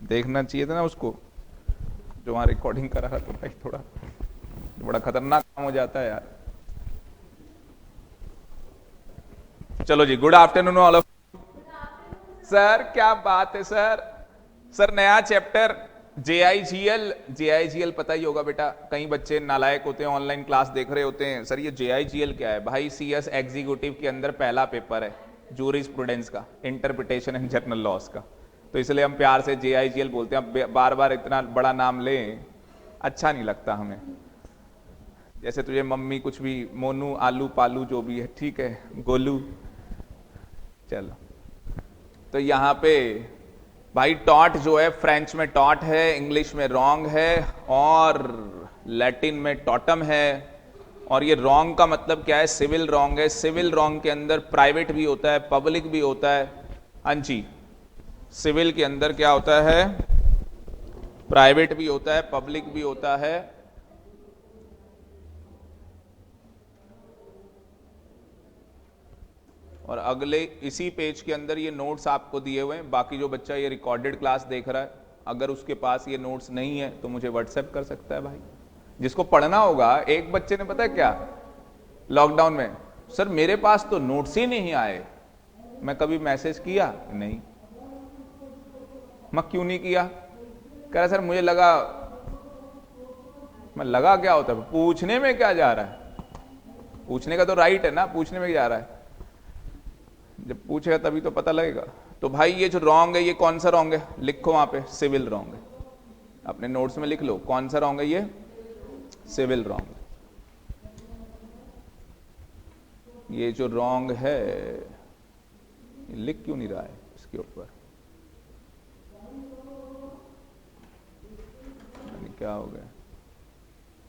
देखना चाहिए था ना उसको, जो वहां रिकॉर्डिंग कर रहा था। भाई थोड़ा बड़ा खतरनाक काम हो जाता है यार। चलो जी, good afternoon all of. Sir क्या बात है सर। सर नया चैप्टर JIGL। JIGL पता ही होगा बेटा, कई बच्चे नालायक होते हैं, ऑनलाइन क्लास देख रहे होते हैं, सर ये JIGL क्या है भाई? CS एग्जीक्यूटिव के अंदर पहला पेपर है जूरिस्प्रूडेंस का, इंटरप्रिटेशन एंड जर्नल लॉस का। तो इसलिए हम प्यार से JIGL बोलते हैं। अब बार बार इतना बड़ा नाम लें अच्छा नहीं लगता हमें। जैसे तुझे मम्मी कुछ भी, मोनू, आलू, पालू, जो भी है, ठीक है, गोलू। चलो, तो यहाँ पे भाई टॉट जो है, फ्रेंच में टॉट है, इंग्लिश में रॉन्ग है, और लैटिन में टॉटम है। और ये रॉन्ग का मतलब क्या है? सिविल रॉन्ग है। सिविल रॉन्ग के अंदर प्राइवेट भी होता है, पब्लिक भी होता है। हाँ जी, सिविल के अंदर क्या होता है? प्राइवेट भी होता है, पब्लिक भी होता है। और अगले इसी पेज के अंदर ये नोट्स आपको दिए हुए हैं। बाकी जो बच्चा ये रिकॉर्डेड क्लास देख रहा है, अगर उसके पास ये नोट्स नहीं है तो मुझे व्हाट्सएप कर सकता है भाई। जिसको पढ़ना होगा, एक बच्चे ने पता है क्या लॉकडाउन में, सर मेरे पास तो नोट्स ही नहीं आए। मैं कभी मैसेज किया नहीं। मैं क्यों नहीं किया? कह रहा सर मुझे लगा। मैं लगा क्या होता है? पूछने में क्या जा रहा है? पूछने का तो राइट है ना, पूछने में क्या जा रहा है? जब पूछेगा तभी तो पता लगेगा। तो भाई ये जो रॉन्ग है, ये कौन सा रॉन्ग है? लिखो वहां पे, सिविल रॉन्ग है। अपने नोट्स में लिख लो कौन सा रॉन्ग है, ये सिविल रॉन्ग है। ये जो रॉन्ग है, ये लिख क्यों नहीं रहा है इसके ऊपर? क्या हो गया?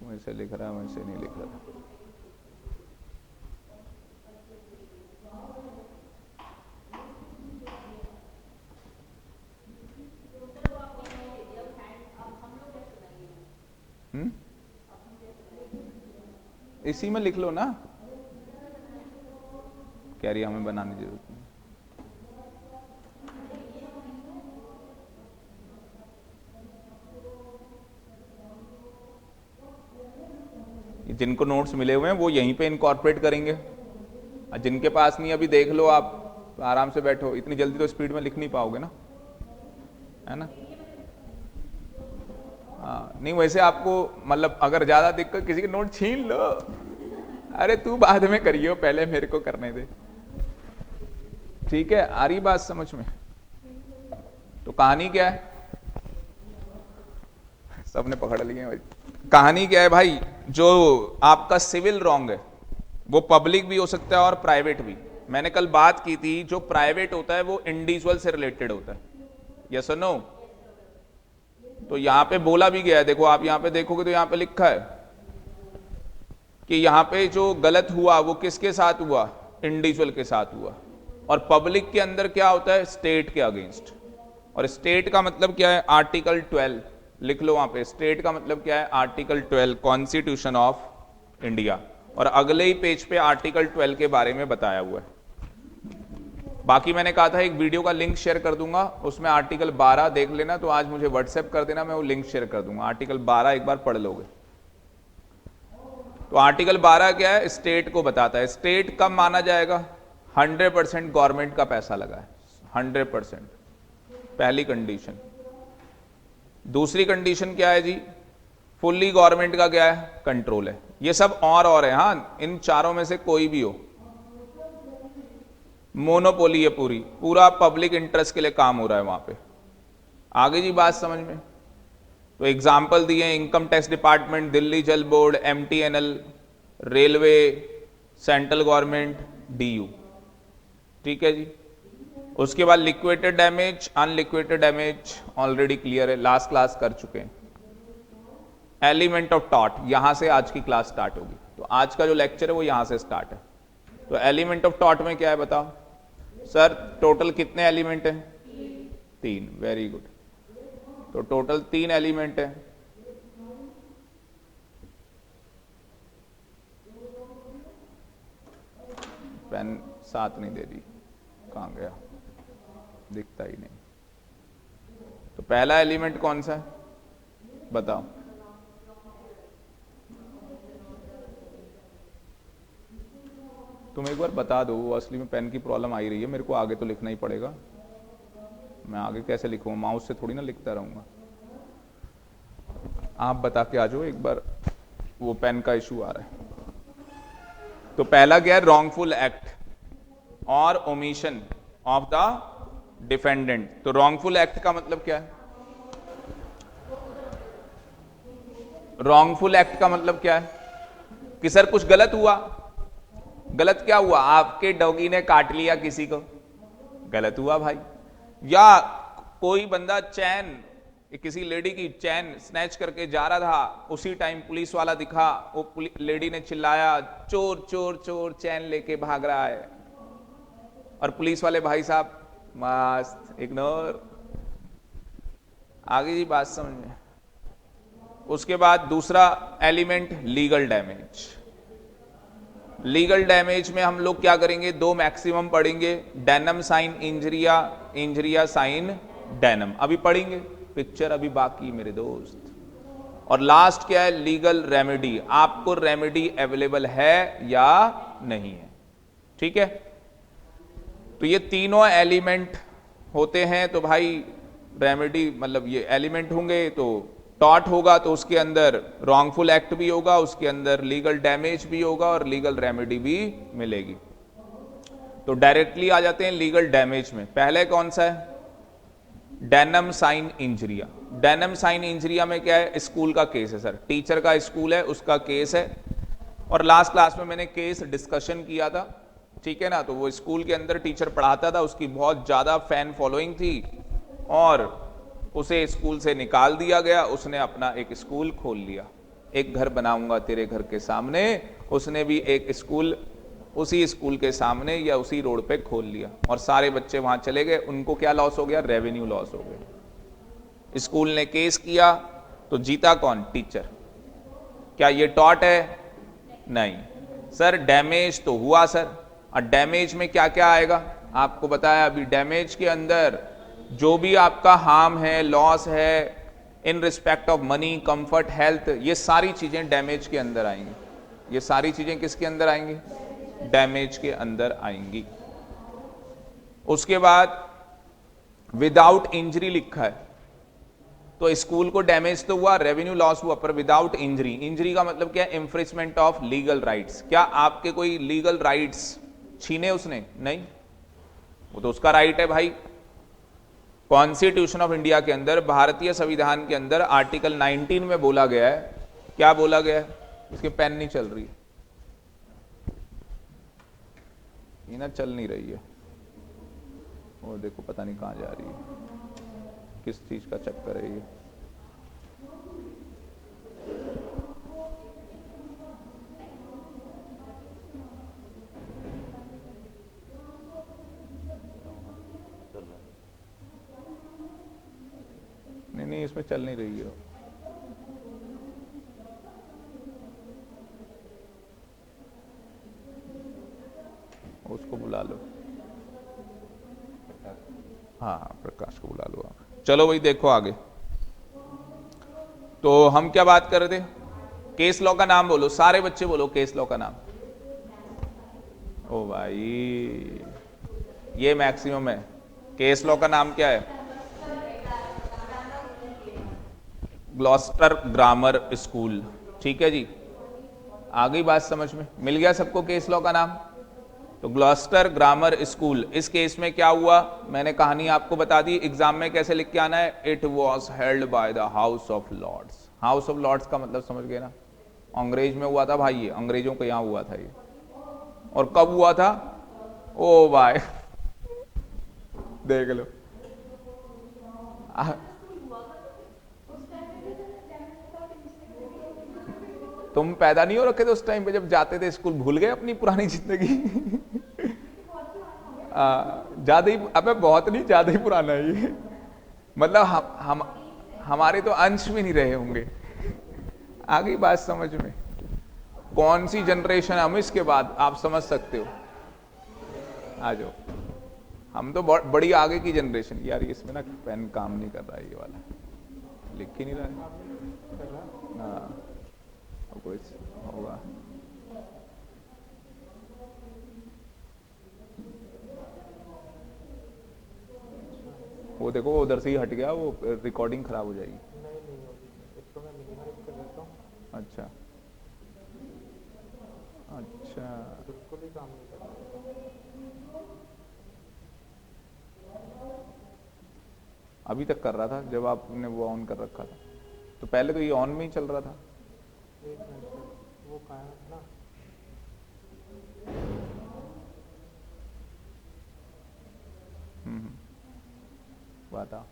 वैसे लिख रहा है, वैसे नहीं लिख रहा। इसी में लिख लो ना। कह रही हमें बनाने की जरूरत नहीं। जिनको नोट्स मिले हुए हैं वो यहीं पे इनकॉर्पोरेट करेंगे, और जिनके पास नहीं अभी देख लो आप, तो आराम से बैठो। इतनी जल्दी तो स्पीड में लिख नहीं पाओगे ना, है ना? हाँ, नहीं वैसे आपको मतलब अगर ज्यादा दिक्कत, किसी के नोट छीन लो। अरे तू बाद में करियो, पहले मेरे को करने दे। ठीक है, आ रही बात समझ में? तो कहानी क्या है? सबने पकड़ लिए भाई। कहानी क्या है भाई? जो आपका सिविल रॉन्ग है वो पब्लिक भी हो सकता है और प्राइवेट भी। मैंने कल बात की थी, जो प्राइवेट होता है वो इंडिविजुअल से रिलेटेड होता है। यस और नो? तो यहां पे बोला भी गया है, देखो आप यहां पे देखोगे तो यहां पे लिखा है कि यहां पे जो गलत हुआ वो किसके साथ हुआ? इंडिविजुअल के साथ हुआ। और पब्लिक के अंदर क्या होता है? स्टेट के अगेंस्ट। और स्टेट का मतलब क्या है? आर्टिकल 12 लिख लो वहां पे। स्टेट का मतलब क्या है? Article 12 constitution of India. और अगले ही पेज पे आर्टिकल 12 के बारे में बताया हुआ है। बाकी मैंने कहा था एक वीडियो का लिंक शेयर कर दूंगा, उसमें आर्टिकल 12 देख लेना। तो आज मुझे व्हाट्सएप कर देना, मैं वो लिंक शेयर कर दूंगा। आर्टिकल 12 एक बार पढ़ लोगे। तो आर्टिकल 12 क्या है? स्टेट को बताता है। स्टेट कब माना जाएगा? 100% गवर्नमेंट का पैसा लगा है, 100%, पहली कंडीशन। दूसरी कंडीशन क्या है जी? फुल्ली गवर्नमेंट का क्या है? कंट्रोल है। ये सब और है, हाँ, इन चारों में से कोई भी हो, मोनोपोली है, पूरा पब्लिक इंटरेस्ट के लिए काम हो रहा है वहां पे। आगे जी बात समझ में? तो एग्जाम्पल दिए, इनकम टैक्स डिपार्टमेंट, दिल्ली जल board, MTNL, railway, central government, DU। ठीक है जी। उसके बाद liquidated damage, unliquidated damage already clear है, लास्ट क्लास कर चुके हैं। एलिमेंट ऑफ टॉट, यहां से आज की क्लास स्टार्ट होगी। तो आज का जो लेक्चर है वो यहां से स्टार्ट है। तो एलिमेंट ऑफ टॉट में क्या है बताओ? सर टोटल कितने एलिमेंट हैं? 3। Very good. तो टोटल 3 एलिमेंट है। पेन साथ नहीं दे रही, कहां गया? दिखता ही नहीं। तो पहला एलिमेंट कौन सा है, बताओ। तुम एक बार बता दो, असली में पेन की प्रॉब्लम आ ही रही है, मेरे को आगे तो लिखना ही पड़ेगा। मैं आगे कैसे लिखूंगा, माउस से थोड़ी ना लिखता रहूंगा। आप बता के आ जाओ एक बार, वो पेन का इशू आ रहा है। तो पहला क्या है, रॉन्गफुल एक्ट और ओमिशन ऑफ द डिफेंडेंट। तो रॉन्गफुल एक्ट का मतलब क्या है, रॉन्गफुल एक्ट का मतलब क्या है कि सर कुछ गलत हुआ। गलत क्या हुआ, आपके डॉगी ने काट लिया किसी को, गलत हुआ भाई। या कोई बंदा चैन, किसी लेडी की चैन स्नैच करके जा रहा था, उसी टाइम पुलिस वाला दिखा, वो लेडी ने चिल्लाया चोर चोर चोर, चैन लेके भाग रहा है, और पुलिस वाले भाई साहब मस्त इग्नोर, आगे जी बात समझ में। उसके बाद दूसरा element legal damage. Legal damage में हम लोग क्या करेंगे, दो मैक्सिमम पढ़ेंगे, डेनम साइन इंजरिया, इंजरिया साइन डेनम, अभी पढ़ेंगे, पिक्चर अभी बाकी मेरे दोस्त। और लास्ट क्या है, लीगल रेमेडी, आपको रेमेडी अवेलेबल है या नहीं है, ठीक है। तो ये तीनों एलिमेंट होते हैं, तो भाई रेमेडी मतलब ये एलिमेंट होंगे, तो टॉट होगा तो उसके अंदर रॉन्गफुल एक्ट भी होगा, उसके अंदर लीगल डैमेज भी होगा और लीगल रेमेडी भी मिलेगी। तो डायरेक्टली आ जाते हैं लीगल डैमेज में। पहले कौन सा है, डेनम साइन इंजरिया। डेनम साइन इंजरिया में क्या है, स्कूल का केस है सर, टीचर का स्कूल है उसका केस है, और लास्ट क्लास में मैंने केस डिस्कशन किया था, ठीक है ना। तो वो स्कूल के अंदर टीचर पढ़ाता था, उसकी बहुत ज्यादा फैन फॉलोइंग थी और उसे स्कूल से निकाल दिया गया, उसने अपना एक स्कूल खोल लिया, एक घर बनाऊंगा तेरे घर के सामने, उसने भी एक स्कूल उसी स्कूल के सामने या उसी रोड पे खोल लिया, और सारे बच्चे वहां चले गए, उनको क्या लॉस हो गया, रेवेन्यू लॉस हो गया। स्कूल ने केस किया तो जीता कौन, टीचर। क्या ये टॉट है, नहीं सर, डैमेज तो हुआ सर। और डैमेज में क्या क्या आएगा, आपको बताया अभी, डैमेज के अंदर जो भी आपका हार्म है, लॉस है, in respect of money, comfort, health, ये सारी चीजें डैमेज के अंदर आएंगी। ये सारी चीजें किसके अंदर आएंगी, डैमेज के अंदर आएंगी। उसके बाद विदाउट इंजरी लिखा है, तो स्कूल को डैमेज तो हुआ, रेवेन्यू लॉस हुआ, पर विदाउट इंजरी। इंजरी का मतलब क्या है, इंफ्रिजमेंट ऑफ लीगल राइट्स। क्या आपके कोई लीगल राइट्स छीने उसने, नहीं, वो तो उसका राइट है भाई। कॉन्स्टिट्यूशन ऑफ इंडिया के अंदर, भारतीय संविधान के अंदर आर्टिकल 19 में बोला गया है, क्या बोला गया है, इसकी पेन नहीं चल रही, ये ना चल नहीं रही है, वो देखो पता नहीं कहां जा रही है, किस चीज का चक्कर है ये। नहीं, इसमें चल नहीं रही है, उसको बुला लो, हाँ प्रकाश को बुला लो आप। चलो भाई देखो आगे, तो हम क्या बात कर रहे थे, केस लॉ का नाम बोलो, सारे बच्चे बोलो केस लॉ का नाम। ओ भाई ये मैक्सिमम है, केस लॉ का नाम क्या है, ग्लॉस्टर ग्रामर स्कूल, ठीक है जी। आ गई बात समझ में, मिल गया सबको केस लॉ का नाम। तो ग्लॉस्टर ग्रामर स्कूल, इस केस में क्या हुआ, मैंने कहानी आपको बता दी, एग्जाम में कैसे लिख के आना है, it was held by the House of Lords. House of Lords का मतलब समझ गए ना, अंग्रेज में हुआ था भाई, ये अंग्रेजों के यहां हुआ था ये। और कब हुआ था, ओ भाई देख लो, तुम पैदा नहीं हो रखे थे उस टाइम पे जब जाते थे स्कूल, भूल गए अपनी पुरानी जिंदगी ज्यादा ही, अबे बहुत नहीं, ज्यादा ही पुराना है ये, मतलब हम हमारे तो अंश भी नहीं रहे होंगे। आ गई बात समझ में, कौन सी जनरेशन हम इसके बाद, आप समझ सकते हो, आ जाओ। हम तो बहुत बड़ी आगे की जनरेशन यार। ये इसमें ना पेन काम नहीं कर रहा है, ये वाला लिख ही नहीं रहा है। हाँ कोई होगा। वो देखो वो उधर से ही हट गया, वो रिकॉर्डिंग खराब हो जाएगी। नहीं नहीं होगी, इसको मैं मिनिमाइज कर देता हूँ। अच्छा अच्छा, बिल्कुल ही काम नहीं कर रहा है। अभी तक कर रहा था जब आपने वो ऑन कर रखा था, तो पहले तो ये ऑन में ही चल रहा था। एक मिनट सर, वो कहाँ है ना। बता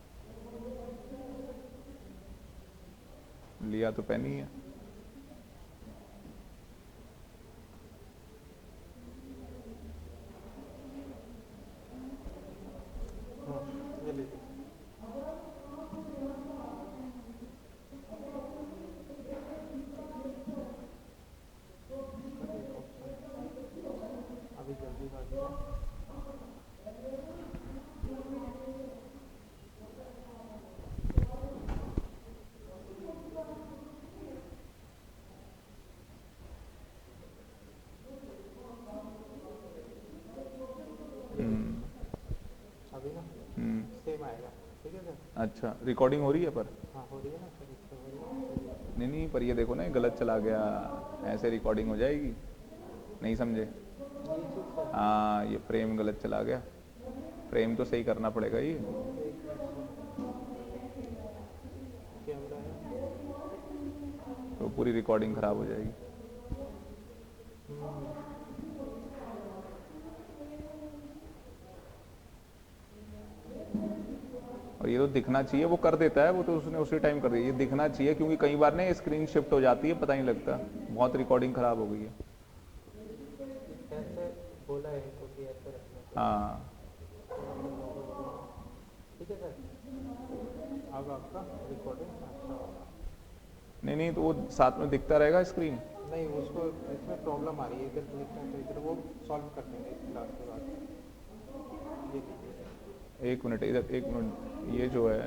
लिया तो पेन ही है। ये लीजिए। अभी जल्दी कर दीजिए। अभी ना सेम आएगा, ठीक है सर। अच्छा रिकॉर्डिंग हो रही है पर? हाँ हो रही है ना सर, इससे हो रही है। नहीं नहीं, पर ये देखो ना, ये गलत चला गया, ऐसे रिकॉर्डिंग हो जाएगी। नहीं समझे? ये चीज़ सर, हाँ ये फ्रेम गलत चला गया, फ्रेम तो सही करना पड़ेगा ये। एक मिनट सर, कैमरा है। तो पूरी रिकॉर्डिंग खराब हो जाएगी। और ये तो दिखना चाहिए, वो कर देता है, वो तो उसने उसी टाइम कर दिया। ये दिखना चाहिए क्योंकि कई बार ना स्क्रीन शिफ्ट हो जाती है, पता नहीं लगता। बहुत रिकॉर्डिंग खराब हो गई है। ऐसे बोला है इनको कि ऐसे रखने को। हाँ ठीक है सर, अब आपका रिकॉर्डिंग अच्छा होगा। नहीं नहीं, तो वो साथ में दिखता रहेगा स्क्रीन। नहीं उसको इसमें प्रॉब्लम आ रही है, इधर क्लिक है तो इधर वो सॉल्व कर देंगे इस क्लास के बाद। ये लीजिए सर। एक मिनट इधर, एक मिनट, ये जो है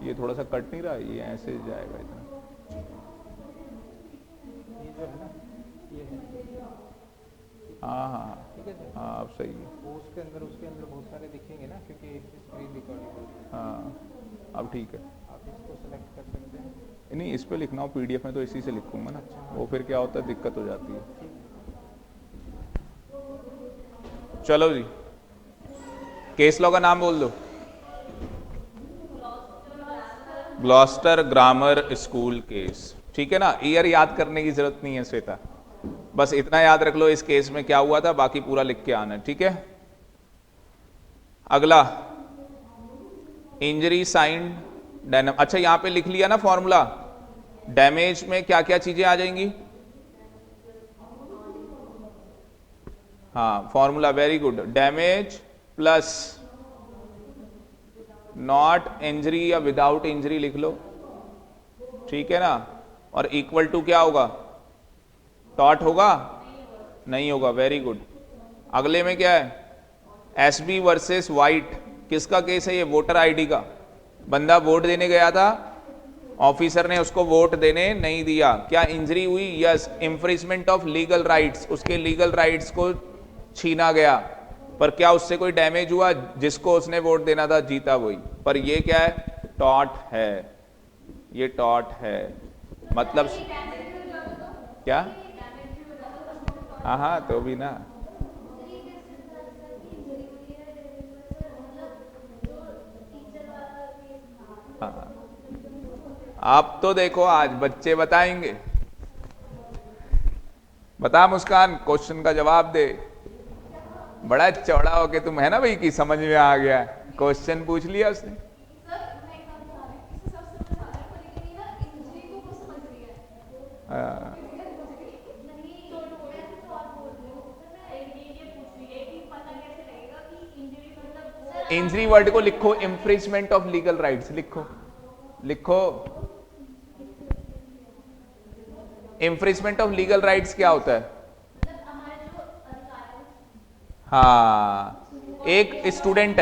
ये थोड़ा सा कट नहीं रहा, ये ऐसे जाएगा इतना। ये जो है ना, ये है। हाँ हाँ ठीक है सर। हाँ, अब सही है। वो उसके अंदर बहुत सारे दिखेंगे ना, क्योंकि स्क्रीन रिकॉर्डिंग हो रही है। हाँ अब ठीक है। आप इसको सेलेक्ट कर सकते हैं। नहीं, इस पे लिखना हो पीडीएफ में तो इसी से लिखूंगा ना, वो फिर क्या होता है, दिक्कत हो जाती है। चलो जी, केस लॉ का नाम बोल दो। ग्लॉस्टर ग्रामर स्कूल केस, ठीक है ना। ईयर याद करने की जरूरत नहीं है श्वेता, बस इतना याद रख लो इस केस में क्या हुआ था, बाकी पूरा लिख के आना, ठीक है। अगला, इंजरी साइन डायनाम। अच्छा यहां पे लिख लिया ना फॉर्मूला। डैमेज में क्या क्या चीजें आ जाएंगी? हाँ formula, very good. Damage plus not injury या विदाउट इंजरी लिख लो, ठीक है ना। और इक्वल टू क्या होगा? टॉट होगा? नहीं होगा, वेरी गुड। अगले में क्या है? SB versus white. किसका केस है ये? वोटर आईडी का। बंदा वोट देने गया था, ऑफिसर ने उसको वोट देने नहीं दिया, क्या इंजरी हुई? यस, इंफ्रिजमेंट ऑफ लीगल राइट्स, उसके लीगल राइट्स को छीना गया। पर क्या उससे कोई डैमेज हुआ? जिसको उसने वोट देना था जीता वही। पर ये क्या है? टॉट है, ये टॉट है। मतलब क्या? हाँ हाँ तो भी ना, हाँ आप तो देखो आज बच्चे बताएंगे। बता मुस्कान, क्वेश्चन का जवाब दे। बड़ा चौड़ा हो के तुम है ना भाई कि समझ में आ गया, क्वेश्चन पूछ लिया उसने। इंजरी वर्ड को लिखो, इंफ्रिजमेंट ऑफ लीगल राइट्स लिखो, लिखो। इंफ्रिजमेंट ऑफ लीगल राइट्स क्या होता है? हाँ, एक स्टूडेंट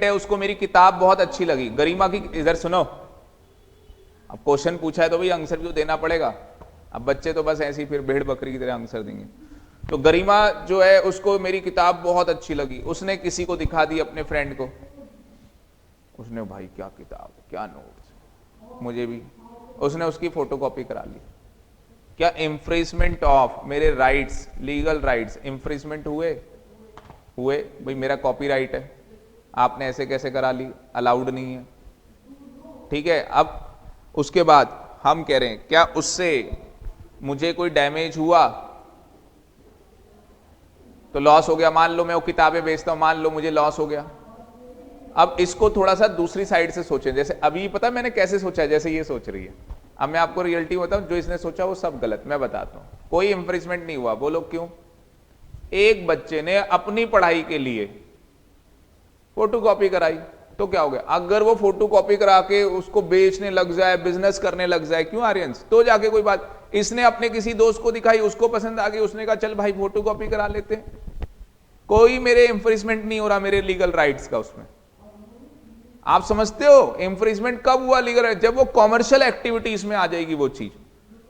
है, उसको मेरी किताब बहुत अच्छी लगी, गरिमा की। इधर सुनो, अब क्वेश्चन पूछा है तो भाई आंसर भी तो देना पड़ेगा। अब बच्चे तो बस ऐसे ही फिर भेड़ बकरी की तरह आंसर देंगे। तो गरिमा जो है, उसको मेरी किताब बहुत अच्छी लगी, उसने किसी को दिखा दी, अपने फ्रेंड को। उसने, भाई क्या किताब, क्या नोट्स, मुझे भी। उसने उसकी फोटोकॉपी करा ली। क्या इंफ्रिजमेंट ऑफ मेरे राइट्स, लीगल राइट्स इंफ्रिजमेंट हुए? हुए भाई, मेरा कॉपीराइट है, आपने ऐसे कैसे करा ली, अलाउड नहीं है। ठीक है, अब उसके बाद हम कह रहे हैं, क्या उससे मुझे कोई डैमेज हुआ? तो लॉस हो गया। मान लो मैं वो किताबें बेचता हूं, मान लो मुझे लॉस हो गया। अब इसको थोड़ा सा दूसरी साइड से सोचें। जैसे अभी पता मैंने कैसे सोचा है, जैसे ये सोच रही है। अब मैं आपको रियलिटी बताऊं, जो इसने सोचा वो सब गलत। मैं बताता हूं, कोई इंफ्रिजमेंट नहीं हुआ। बोलो क्यों? एक बच्चे ने अपनी पढ़ाई के लिए फोटोकॉपी कराई, तो क्या हो गया? अगर वो फोटोकॉपी करा के उसको बेचने लग जाए, बिजनेस करने लग जाए, क्यों आर्यंस, तो जाके कोई बात। इसने अपने किसी दोस्त को दिखाई, उसको पसंद आ गई, उसने कहा चल भाई फोटोकॉपी करा लेते हैं। कोई मेरे इंफ्रिजमेंट नहीं हो रहा, मेरे लीगल राइट्स का उसमें। आप समझते हो इंफ्रिजमेंट कब हुआ लीगल राइट? जब वो कॉमर्शियल एक्टिविटीज में आ जाएगी वो चीज,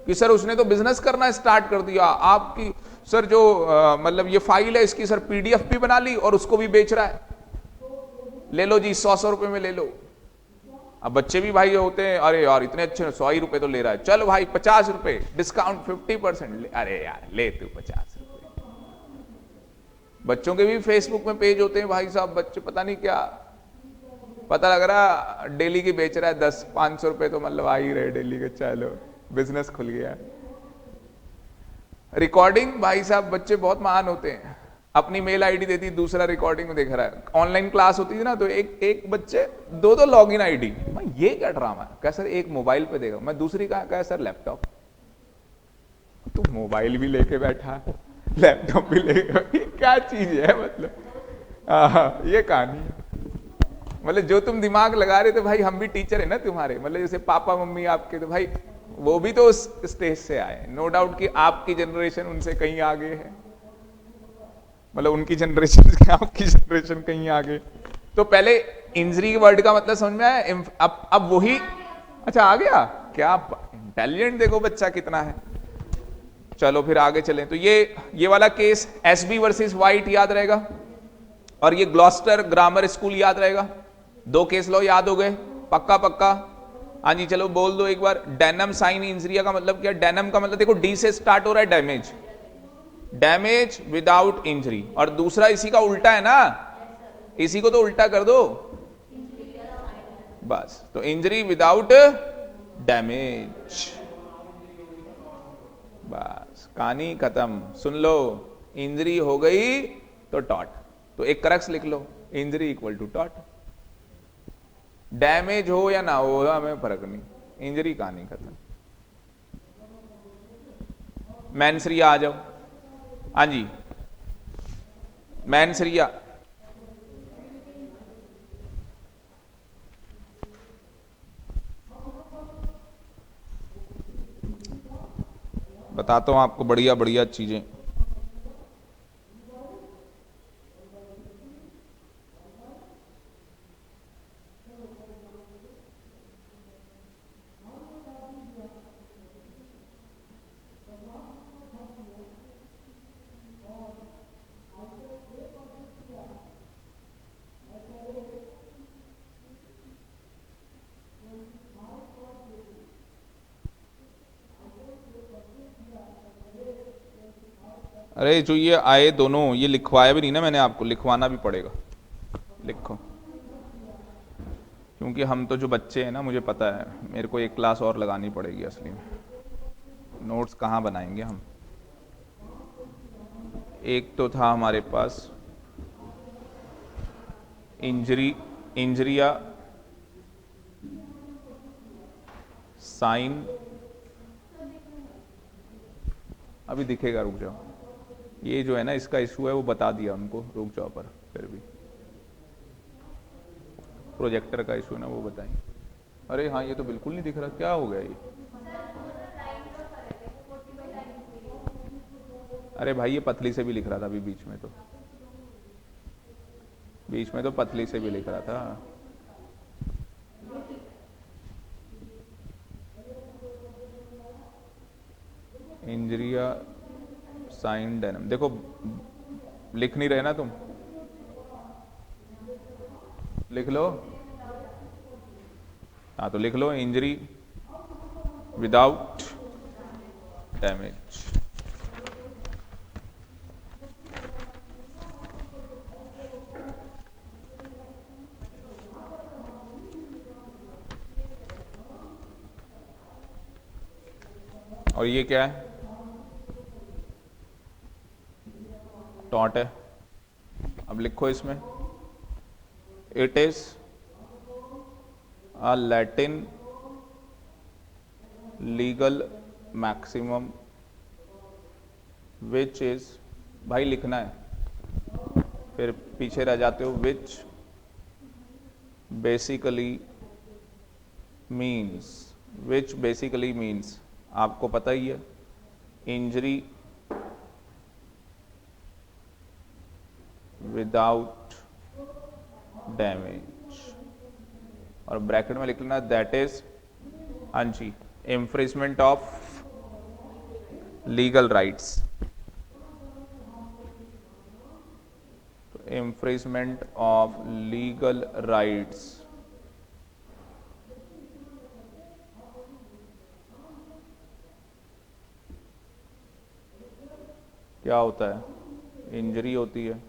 कि सर उसने तो बिजनेस करना स्टार्ट कर दिया, आपकी सर जो मतलब ये फाइल है इसकी सर पीडीएफ भी बना ली और उसको भी बेच रहा है, ले लो जी 100 रुपए में ले लो। अब बच्चे भी भाई होते हैं, अरे यार इतने अच्छे 100 ही रुपए तो ले रहा है, चलो भाई 50 रुपए डिस्काउंट 50%, अरे यार ले तू 50 रुपए। बच्चों के भी फेसबुक में पेज होते हैं भाई साहब, बच्चे पता नहीं क्या, पता लग रहा डेली की बेच रहा है 10-500 रुपए तो मतलब आ ही रहे डेली के, चलो बिजनेस खुल गया। रिकॉर्डिंग भाई साहब, बच्चे बहुत महान होते हैं, अपनी मेल आईडी दे दी, दूसरा रिकॉर्डिंग में देख रहा है। ऑनलाइन क्लास होती थी ना, तो एक बच्चे दो लॉगिन आईडी। मैं ये क्या ड्रामा है? कह सर एक मोबाइल पे देगा, मैं दूसरी कहा सर लैपटॉप। तू मोबाइल भी लेके बैठा है, लैपटॉप भी लेके, क्या चीज है मतलब। ये कहानी है। मतलब जो तुम दिमाग लगा रहे थे भाई, हम भी टीचर है ना तुम्हारे, मतलब जैसे पापा मम्मी आपके, तो भाई वो भी तो उस स्टेज से आए। नो डाउट कि आपकी जनरेशन उनसे कहीं आगे है, मतलब उनकी जनरेशन से आपकी जनरेशन कहीं आगे। तो पहले इंजरी वर्ड का मतलब समझ में आया? अब वही, अच्छा आ गया क्या? इंटेलिजेंट देखो बच्चा कितना है। चलो फिर आगे चलें। तो ये वाला केस एसबी वर्सेस वाइट याद रहेगा, और ये ग्लॉस्टर ग्रामर स्कूल याद रहेगा। 2 केस लो याद हो गए, पक्का पक्का। हाँ जी चलो बोल दो एक बार। डेनम साइन इंजरिया का मतलब क्या? डेनम का मतलब देखो डी से स्टार्ट हो रहा है, डैमेज, डैमेज विदाउट इंजरी। और दूसरा इसी का उल्टा है ना, इसी को तो उल्टा कर दो बस। तो इंजरी विदाउट डैमेज, बस कहानी खत्म। सुन लो, इंजरी हो गई तो टॉट, तो एक करक्स लिख लो, इंजरी इक्वल टू टॉट। डैमेज हो या ना हो हमें फर्क नहीं, इंजरी कहानी खत्म। मैनसरिया आ जाओ। हाँ जी मैनसरिया, बताता हूं आपको बढ़िया बढ़िया चीजें। अरे जो ये आए दोनों, ये लिखवाया भी नहीं ना मैंने आपको, लिखवाना भी पड़ेगा। लिखो, क्योंकि हम तो जो बच्चे हैं ना, मुझे पता है मेरे को एक क्लास और लगानी पड़ेगी असली में। नोट्स कहाँ बनाएंगे हम? एक तो था हमारे पास इंजरिया साइन, अभी दिखेगा, रुक जाओ। ये जो है ना इसका इशू है, वो बता दिया उनको, रुक जाओ। पर फिर भी प्रोजेक्टर का इशू है ना, वो बताएं। अरे हाँ ये तो बिल्कुल नहीं दिख रहा, क्या हो गया ये? अरे भाई ये पतली से भी लिख रहा था अभी बीच में तो पतली से भी लिख रहा था। इंजरिया साइन डेनम, देखो लिख नहीं रहे ना तुम, लिख लो। हाँ तो लिख लो इंजरी विदाउट डैमेज। और ये क्या है? टॉट है। अब लिखो इसमें, it is a Latin legal maximum which is, भाई लिखना है, फिर पीछे रह जाते हो, विच बेसिकली मीन्स, आपको पता ही है, इंजरी विदाउट डैमेज, और ब्रैकेट में लिखना दैट इज, हाँ जी, infringement of legal rights, infringement of legal rights. क्या होता है? इंजरी होती है।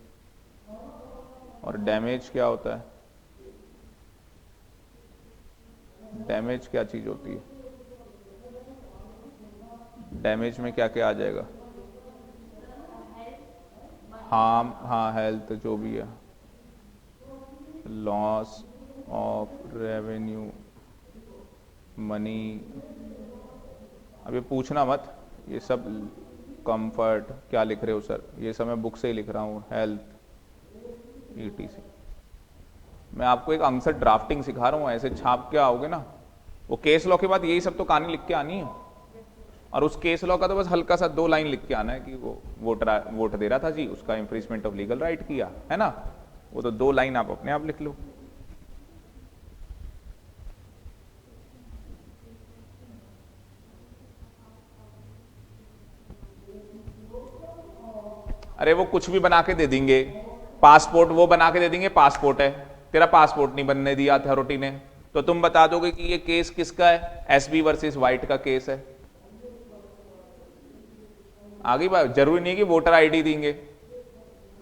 और डैमेज क्या होता है? डैमेज क्या चीज होती है? डैमेज में क्या क्या आ जाएगा? हार्म, हाँ हेल्थ जो भी है, लॉस ऑफ रेवेन्यू, मनी। अब ये पूछना मत, ये सब कंफर्ट क्या लिख रहे हो सर, ये सब मैं बुक से ही लिख रहा हूँ, हेल्थ ETC। मैं आपको एक आंसर ड्राफ्टिंग सिखा रहा हूँ, ऐसे छाप के आओगे ना, वो केस लॉ के बाद यही सब तो कहानी लिख के आनी है, और उस केस लॉ का तो बस हल्का सा 2 लाइन लिख के आना है कि वो वोट दे रहा था जी, उसका इन्फ्रिजमेंट ऑफ लीगल राइट किया है ना, वो तो 2 लाइन आप अपने आप लिख लो। अरे वो कुछ भी बना के दे देंगे, पासपोर्ट वो बना के दे देंगे, पासपोर्ट है तेरा, पासपोर्ट नहीं बनने दिया अथॉरिटी ने, तो तुम बता दोगे कि ये केस किसका है, SB वर्सेस वाइट का केस है। आगे बात, जरूरी नहीं है कि वोटर ID देंगे,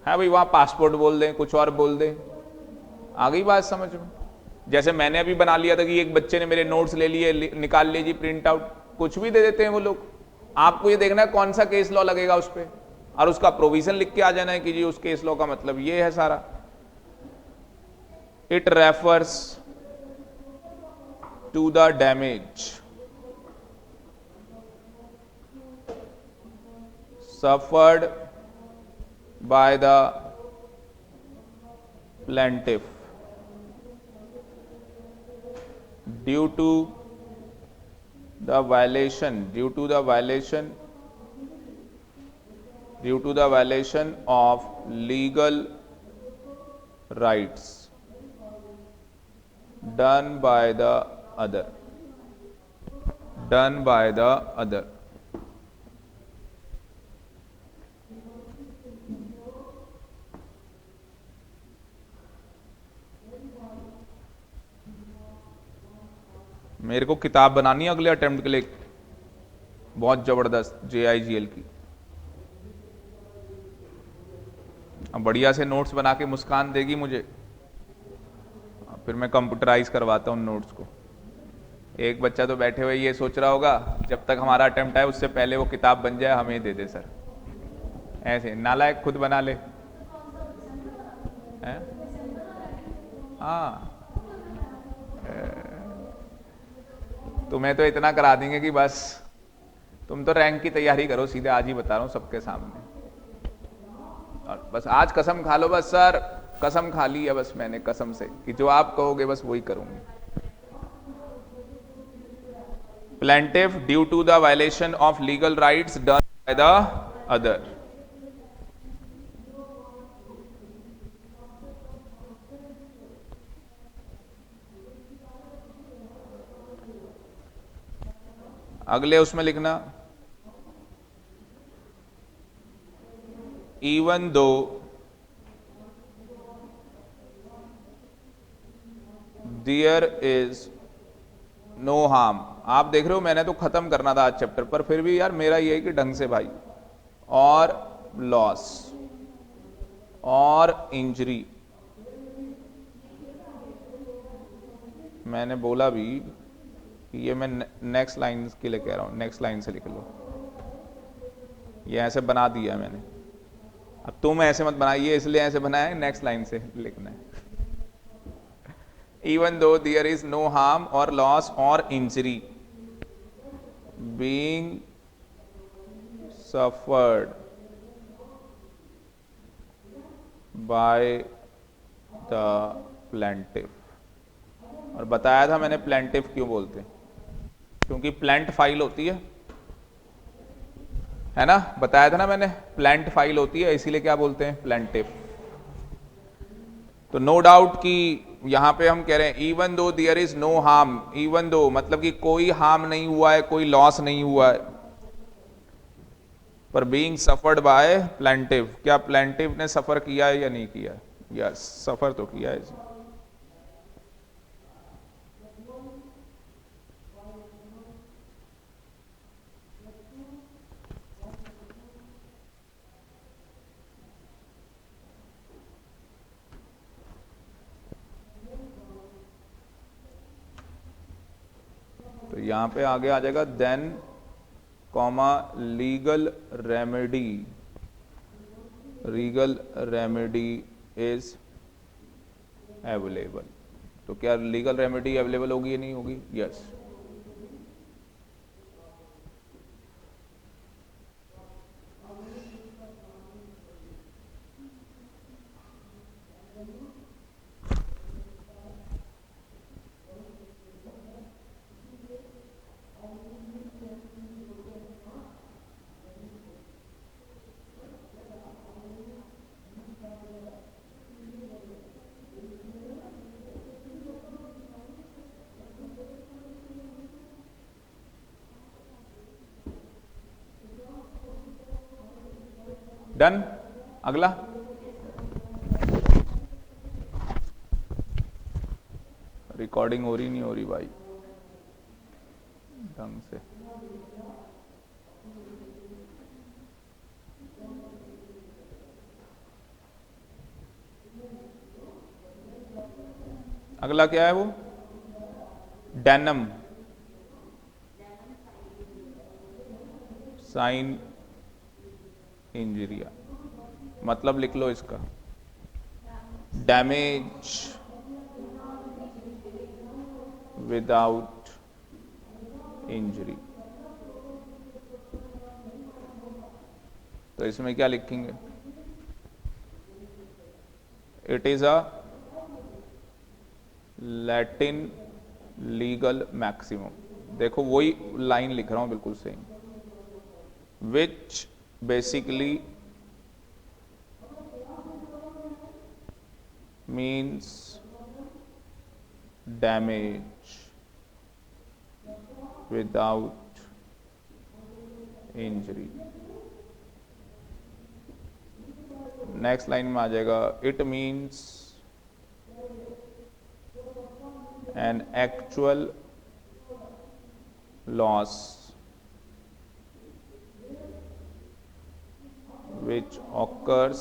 है भाई, वहां पासपोर्ट बोल दें, कुछ और बोल दें, आ गई बात समझ में। जैसे मैंने अभी बना लिया था कि एक बच्चे ने मेरे नोट्स ले लिए, निकाल लीजिए प्रिंट आउट, कुछ भी दे देते हैं वो लोग। आपको ये देखना है कौन सा केस लॉ लगेगा उस पर, और उसका प्रोविजन लिख के आ जाना है कि जी उस केस लॉ का मतलब ये है सारा। It refers to the damage suffered by the plaintiff due to the violation of legal rights done by the other. मेरे को किताब बनानी है अगले अटेम्प्ट के लिए, बहुत जबरदस्त, JIGL की। अब बढ़िया से नोट्स बना के मुस्कान देगी मुझे, फिर मैं कंप्यूटराइज करवाता हूँ नोट्स को। एक बच्चा तो बैठे हुए ये सोच रहा होगा जब तक हमारा अटेम्प्ट आए उससे पहले वो किताब बन जाए, हमें दे दे सर। ऐसे नालायक खुद बना ले, हैं? हाँ, तुम्हें तो इतना करा देंगे कि बस तुम तो रैंक की तैयारी करो सीधे, आज ही बता रहा हूं सबके सामने। और बस आज कसम खा लो, बस सर कसम खा ली है बस मैंने, कसम से कि जो आप कहोगे बस वही करूंगी। Plaintiff due to the violation of legal rights done by the other. अगले उसमें लिखना, even though there is no harm. आप देख रहे हो मैंने तो खत्म करना था आज चैप्टर, पर फिर भी यार मेरा ये है कि ढंग से भाई, और लॉस और इंजरी, मैंने बोला भी कि ये मैं नेक्स्ट लाइन के लिए कह रहा हूं, नेक्स्ट लाइन से लिख लो, ये ऐसे बना दिया मैंने, अब तुम ऐसे मत बनाइए, इसलिए ऐसे बनाया है, नेक्स्ट लाइन से लिखना है। Even though there is no harm और लॉस और injury being suffered by the plaintiff। और बताया था मैंने प्लेंटिफ क्यों बोलते हैं, क्योंकि प्लेंट फाइल होती है ना, बताया था ना मैंने, प्लेंट फाइल होती है, इसीलिए क्या बोलते हैं, प्लेंटिफ। तो नो डाउट कि यहां पे हम कह रहे हैं even though there is no harm, even though मतलब कि कोई हार्म नहीं हुआ है, कोई लॉस नहीं हुआ है, पर बीइंग सफर्ड बाय प्लेंटिव, क्या प्लेंटिव ने सफर किया है या नहीं किया है, यस सफर तो किया है जी। तो यहां पे आगे आ जाएगा then comma legal remedy, legal remedy is available. तो क्या लीगल रेमेडी अवेलेबल होगी या नहीं होगी, यस। डन। अगला रिकॉर्डिंग हो रही नहीं हो रही भाई ढंग से, अगला क्या है वो, डेनम साइन इंजरिया, मतलब लिख लो इसका, डैमेज विदाउट इंजरी। तो इसमें क्या लिखेंगे, it is a Latin legal maximum, देखो वही लाइन लिख रहा हूं बिल्कुल सेम, विच basically means damage without injury। Next line में आ जाएगा, it means an actual loss which occurs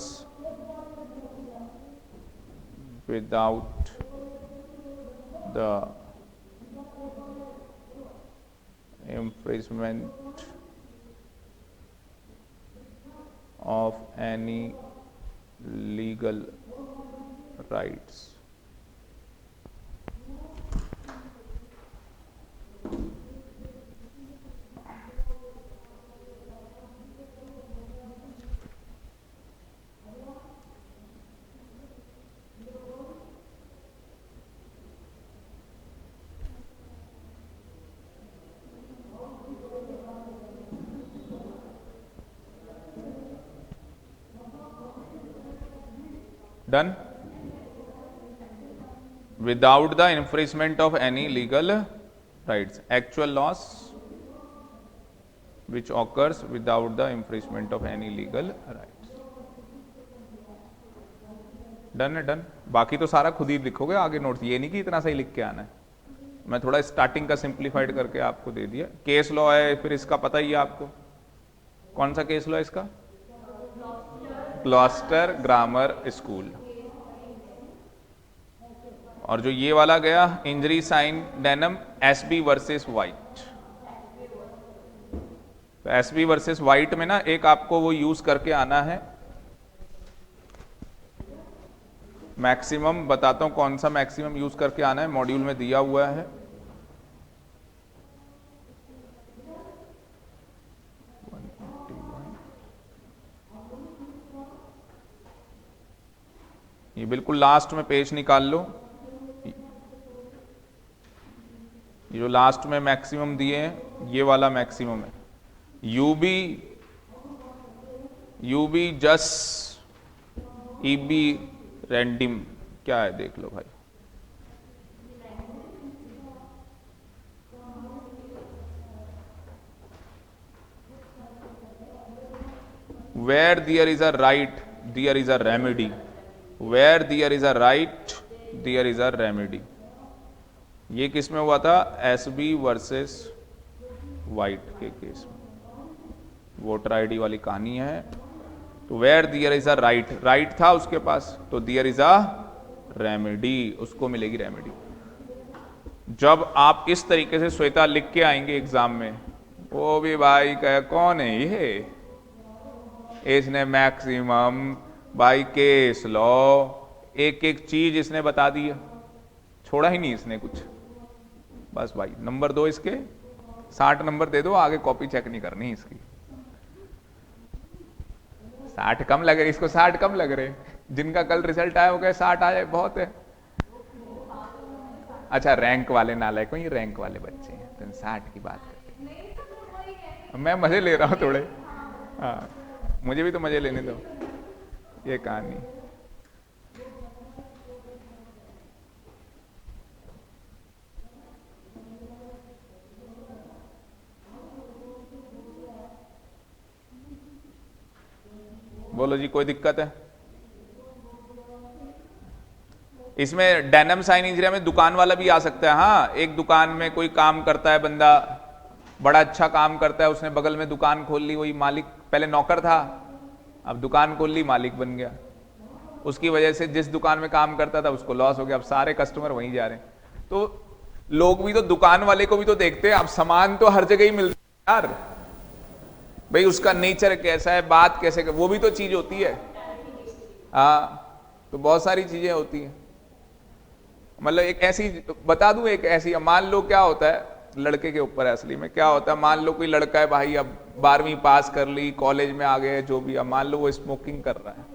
without the infringement of any legal rights। Done? Without the infringement of any legal rights, actual loss which occurs without the infringement of any legal rights. Done है, done. बाकी तो सारा खुद ही लिखोगे आगे notes, ये नहीं कि इतना सही लिख के आना है। मैं थोड़ा स्टार्टिंग का सिंप्लीफाइड करके आपको दे दिया। केस लॉ है, फिर इसका पता ही है आपको, कौन सा केस लॉ है इसका? Gloucester Grammar School. और जो ये वाला गया इंजरी साइन डेनम, एसबी वर्सेस वाइट। तो एसबी वर्सेस वाइट में ना एक आपको वो यूज करके आना है, मैक्सिमम बताता हूं कौन सा मैक्सिमम यूज करके आना है, मॉड्यूल में दिया हुआ है। ये बिल्कुल लास्ट में पेज निकाल लो, ये जो लास्ट में मैक्सिमम दिए हैं ये वाला मैक्सिमम है। यूबी जस ईबी रैंडम क्या है देख लो भाई। Where there is a right, there is a remedy. Where there is a right, there is a remedy. ये किस में हुआ था? एसबी वर्सेस वाइट के केस में, वोटर आईडी वाली कहानी है। तो where there is a right, right था उसके पास, तो दियर इज अ रेमेडी, उसको मिलेगी रेमेडी। जब आप इस तरीके से श्वेता लिख के आएंगे एग्जाम में, वो भी भाई कहे कौन है ये, इसने मैक्सिमम भाई केस लॉ एक एक चीज इसने बता दी है, छोड़ा ही नहीं इसने कुछ। बस भाई नंबर दो इसके, 60 नंबर दे दो, आगे कॉपी चेक नहीं करनी इसकी। 60 कम लग रहे इसको, 60 कम लग रहे, जिनका कल रिजल्ट आया हो गया 60 आए बहुत है। अच्छा रैंक वाले नालायक को, ये रैंक वाले बच्चे हैं, तो 60 की बात करते, मैं मजे ले रहा हूं थोड़े। हाँ मुझे भी तो मजे लेने दो, ये कहानी। बोलो जी कोई दिक्कत है? इसमें डेनम साइन इंजरी में दुकान वाला भी आ सकता है। हाँ एक दुकान में कोई काम करता है बंदा, बड़ा अच्छा काम करता है, उसने बगल में दुकान खोल ली, वही मालिक पहले नौकर था, अब दुकान खोल ली, मालिक बन गया। उसकी वजह से जिस दुकान में काम करता था उसको लॉस हो गया, अब सारे कस्टमर वहीं जा रहे हैं। तो लोग भी तो दुकान वाले को भी तो देखते हैं, अब सामान तो हर जगह ही मिलता है यार, भाई उसका नेचर कैसा है, बात कैसे, वो भी तो चीज होती है। हाँ तो बहुत सारी चीजें होती हैं। मतलब एक ऐसी बता दूं, एक ऐसी मान लो क्या होता है, लड़के के ऊपर है असली में क्या होता है। मान लो कोई लड़का है भाई, अब 12वीं पास कर ली, कॉलेज में आ गए, जो भी, अब मान लो वो स्मोकिंग कर रहा है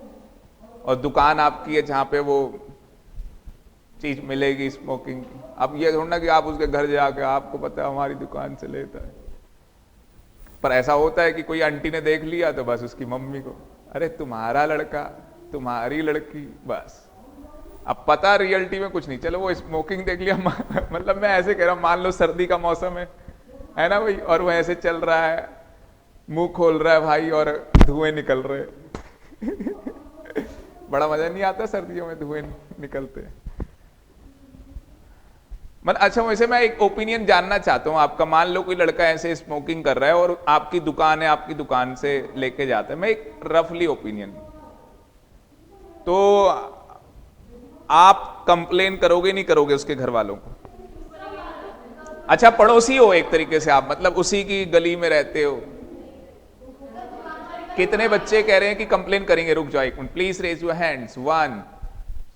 और दुकान आपकी है जहां पे वो चीज मिलेगी स्मोकिंग की। अब ये थोड़ा ना कि आप उसके घर जाके आपको पता है हमारी दुकान से लेता है, पर ऐसा होता है कि कोई आंटी ने देख लिया तो बस उसकी मम्मी को, अरे तुम्हारा लड़का, तुम्हारी लड़की, बस। अब पता रियलिटी में कुछ नहीं, चलो वो स्मोकिंग देख लिया। मतलब मैं ऐसे कह रहा हूं, मान लो सर्दी का मौसम है ना भाई, और वो ऐसे चल रहा है, मुंह खोल रहा है भाई और धुएं निकल रहे। बड़ा मजा नहीं आता सर्दियों में धुएं निकलते हैं। मतलब अच्छा वैसे मैं एक ओपिनियन जानना चाहता हूं आपका। मान लो कोई लड़का ऐसे स्मोकिंग कर रहा है और आपकी दुकान है, आपकी दुकान से लेके जाता है, मैं एक रफली ओपिनियन, तो आप कंप्लेन करोगे नहीं करोगे उसके घर वालों को? अच्छा पड़ोसी हो एक तरीके से आप, मतलब उसी की गली में रहते हो। कितने बच्चे कह रहे हैं कि कंप्लेन करेंगे? रुक जाओ एक minute, please raise your hands. 1,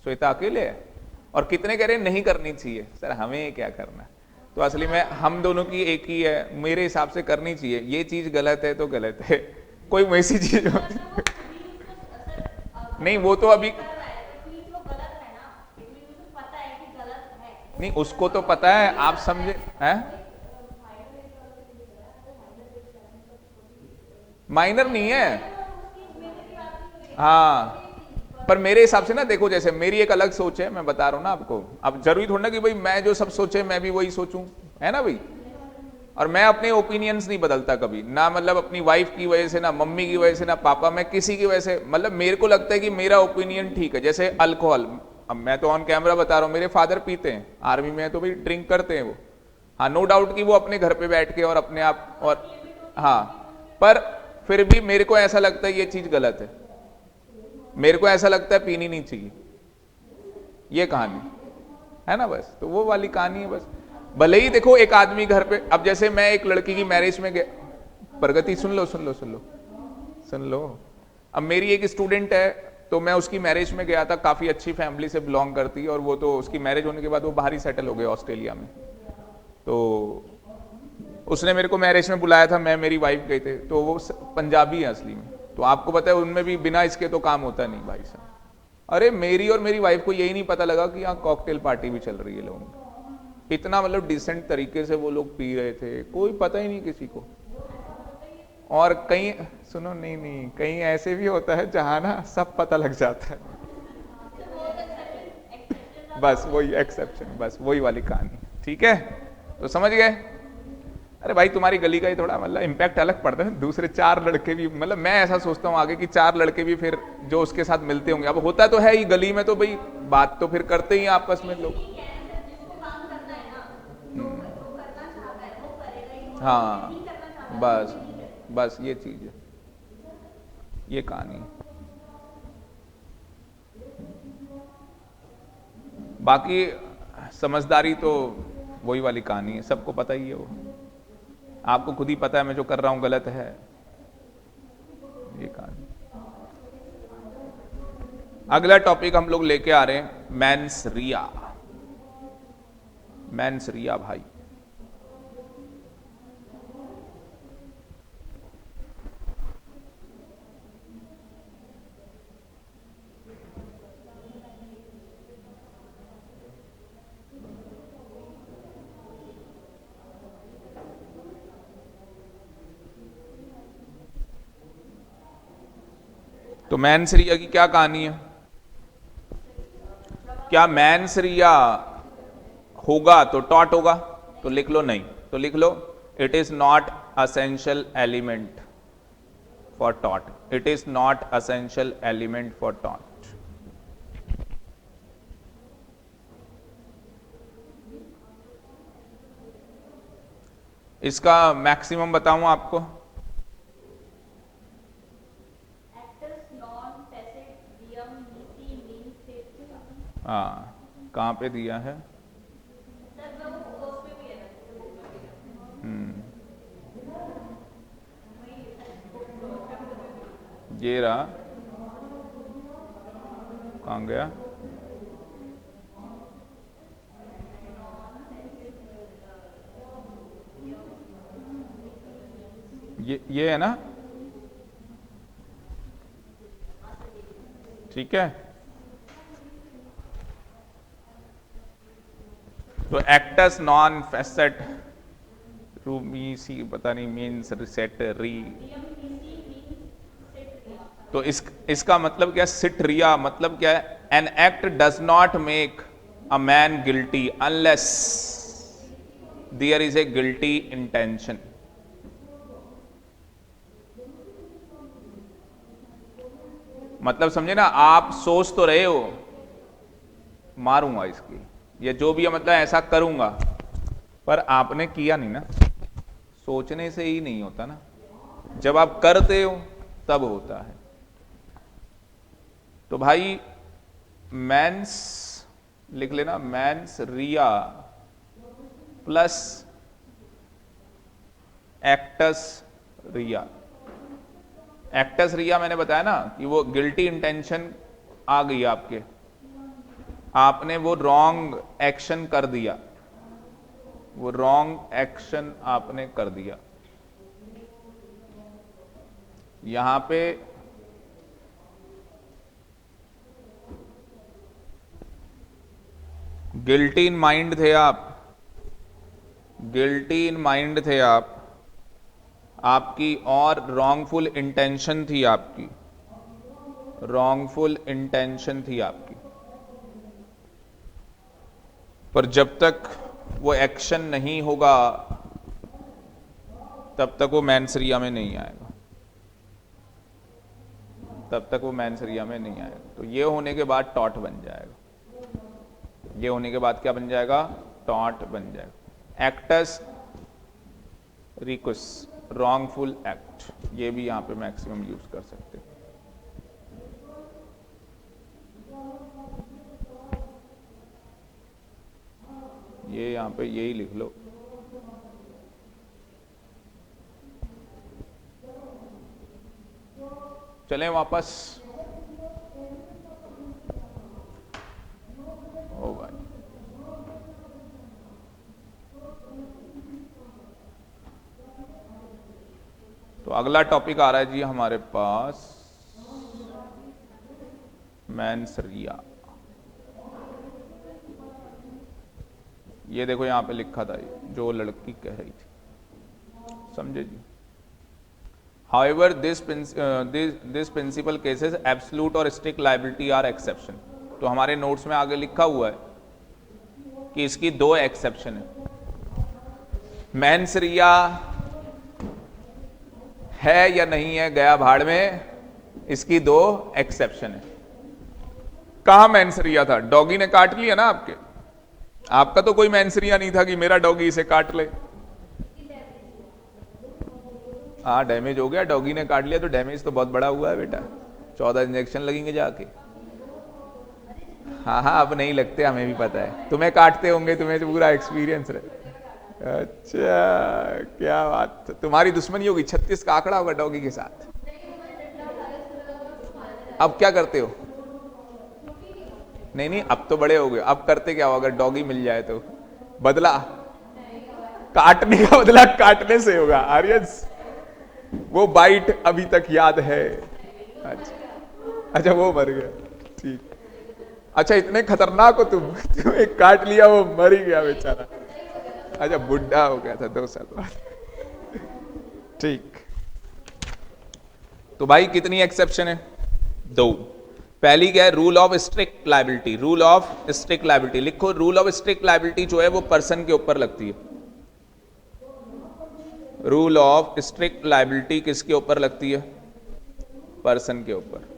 Shweta अकेले है। और कितने कह रहे हैं नहीं करनी चाहिए? सर हमें क्या करना। तो असली में हम दोनों की एक ही है, मेरे हिसाब से करनी चाहिए। ये चीज गलत है तो गलत है, कोई वैसी चीज होती नहीं, वो तो अभी नहीं, उसको तो पता है, आप समझे हैं? माइनर नहीं है। हाँ पर मेरे हिसाब से ना देखो, जैसे मेरी एक अलग सोच है, मैं बता रहा हूं ना आपको। अब जरूरी थोड़ा ना कि भाई मैं जो सब सोचे मैं भी वही सोचूं, है ना भाई। और मैं अपने ओपिनियंस नहीं बदलता कभी ना, मतलब अपनी वाइफ की वजह से, ना मम्मी की वजह से, ना पापा, मैं किसी की वजह से, मतलब मेरे को लगता है कि मेरा ओपिनियन ठीक है। जैसे अल्कोहल, अब मैं तो ऑन कैमरा बता रहा हूँ, मेरे फादर पीते हैं, आर्मी में है तो भाई ड्रिंक करते हैं वो, हाँ नो डाउट कि वो अपने घर पे बैठ के और अपने आप, और हाँ, पर फिर भी मेरे को ऐसा लगता है ये चीज गलत है, मेरे को ऐसा लगता है पीनी नहीं चाहिए, ये कहानी है ना। बस तो वो वाली कहानी है बस। भले ही देखो एक आदमी घर पे, अब जैसे मैं एक लड़की की मैरिज में गया, प्रगति सुन लो सुन लो सुन लो सुन लो, अब मेरी एक स्टूडेंट है, तो मैं उसकी मैरिज में गया था, काफी अच्छी फैमिली से बिलोंग करती है, और वो तो उसकी मैरिज होने के बाद वो बाहर ही सेटल हो गए ऑस्ट्रेलिया में। तो उसने मेरे को मैरिज में बुलाया था, मैं मेरी वाइफ गए थे, तो वो पंजाबी है असली में, तो आपको पता है उनमें भी बिना इसके तो काम होता नहीं भाई साहब। अरे मेरी और मेरी वाइफ को यही नहीं पता लगा कि यहाँ कॉकटेल पार्टी भी चल रही है लोगों की, इतना मतलब डिसेंट तरीके से वो लोग पी रहे थे, कोई पता ही नहीं किसी को। और कहीं सुनो, नहीं नहीं, कहीं ऐसे भी होता है जहां ना सब पता लग जाता है, बस वही एक्सेप्शन, बस वही वाली कहानी, ठीक है, तो समझ गए। अरे भाई तुम्हारी गली का ही थोड़ा मतलब इम्पैक्ट अलग पड़ता है, दूसरे 4 लड़के भी, मतलब मैं ऐसा सोचता हूँ आगे कि 4 लड़के भी फिर जो उसके साथ मिलते होंगे, अब होता तो है ही गली में, तो भाई बात तो फिर करते ही आपस में लोग। हाँ बस बस ये चीज है, ये कहानी है। बाकी समझदारी तो वही वाली कहानी है, सबको पता ही है वो, आपको खुद ही पता है मैं जो कर रहा हूं गलत है, ये कहानी। अगला टॉपिक हम लोग लेके आ रहे हैं मेंस रिया, मेंस रिया भाई। तो मेंस रिया की क्या कहानी है? क्या मेंस रिया होगा तो टॉट होगा? तो लिख लो नहीं, तो लिख लो it is not essential element for tot, it is not essential element for tot. इसका मैक्सिमम बताऊं आपको? हाँ, कहां पे दिया है? ये रहा, कहां गया? ये है ना, ठीक है। तो एक्टस नॉन फैसेट रूमी सी पता नहीं मीन्स रिसेट री, तो इसका मतलब क्या? सिट रिया मतलब क्या है? An act does not make a man guilty unless there is a guilty intention. मतलब समझे ना, आप सोच तो रहे हो मारूंगा इसकी, ये जो भी है मतलब ऐसा करूंगा, पर आपने किया नहीं ना, सोचने से ही नहीं होता ना, जब आप करते हो तब होता है। तो भाई मेंस लिख लेना, मेंस रिया प्लस एक्टस रिया। एक्टस रिया मैंने बताया ना कि वो गिल्टी इंटेंशन आ गई आपके, आपने वो रॉन्ग एक्शन कर दिया, वो रॉन्ग एक्शन आपने कर दिया। यहां पे गिल्टी इन माइंड थे आप, गिल्टी इन माइंड थे आप, आपकी और रॉन्गफुल इंटेंशन थी आपकी, रॉन्गफुल इंटेंशन थी आपकी, पर जब तक वो एक्शन नहीं होगा तब तक वो मैनसरिया में नहीं आएगा, तब तक वो मैनसरिया में नहीं आएगा। तो ये होने के बाद टॉट बन जाएगा, ये होने के बाद क्या बन जाएगा, टॉट बन जाएगा। एक्टस रिकुस, रॉन्गफुल एक्ट, ये भी यहां पे मैक्सिमम यूज कर सकते हैं। ये यहां पे यही लिख लो। चलें वापस। ओ भाई, तो अगला टॉपिक आ रहा है जी हमारे पास, मैनसरिया। ये देखो यहां पे लिखा था, जो लड़की कह रही थी, समझे जी। However, this principal cases absolute और strict liability are exception। तो हमारे नोट्स में आगे लिखा हुआ है कि इसकी दो एक्सेप्शन है। मैनसरिया है या नहीं है, गया भाड़ में, इसकी दो एक्सेप्शन है। कहां मैनसरिया था, डॉगी ने काट लिया ना आपके, आपका तो कोई मैनसरिया नहीं था कि मेरा डॉगी इसे काट ले। हाँ, डैमेज हो गया, डॉगी ने काट लिया, तो डैमेज तो बहुत बड़ा हुआ है बेटा, 14 इंजेक्शन लगेंगे जाके। हाँ हाँ, अब नहीं लगते, हमें भी पता है, तुम्हें काटते होंगे, तुम्हें तो पूरा एक्सपीरियंस रहे। अच्छा, क्या बात, तुम्हारी दुश्मनी होगी, 36 का आंकड़ा होगा डॉगी के साथ। अब क्या करते हो? नहीं नहीं, अब तो बड़े हो गए, अब करते क्या हो अगर डॉगी मिल जाए तो? बदला, काटने का बदला काटने से होगा आर्यस, वो बाइट अभी तक याद है। अच्छा वो मर गया, ठीक। अच्छा, इतने खतरनाक हो तुम, तुम्हें काट लिया, वो मर ही गया बेचारा। अच्छा, बुढ़ा हो गया था 2 साल बाद, ठीक। तो भाई कितनी एक्सेप्शन है? 2। पहली क्या है, rule of strict liability. Rule of strict liability लिखो, रूल ऑफ स्ट्रिक्ट लायबिलिटी जो है वो पर्सन के ऊपर लगती है। रूल ऑफ स्ट्रिक्ट लायबिलिटी किसके ऊपर लगती है? पर्सन के ऊपर।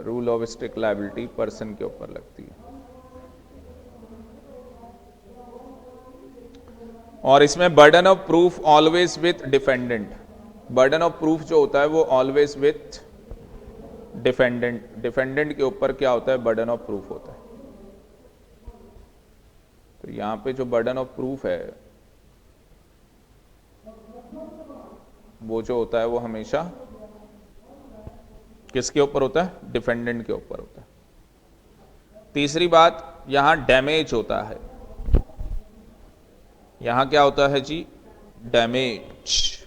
Rule of strict liability person के ऊपर लगती है। और इसमें burden of proof always with defendant. Burden of proof जो होता है वो ऑलवेज विथ डिफेंडेंट। डिफेंडेंट के ऊपर क्या होता है? बर्डन ऑफ प्रूफ होता है। तो यहां पे जो बर्डन ऑफ प्रूफ है वो जो होता है वो हमेशा किसके ऊपर होता है? डिफेंडेंट के ऊपर होता है। तीसरी बात, यहां डैमेज होता है। यहां क्या होता है जी? डैमेज।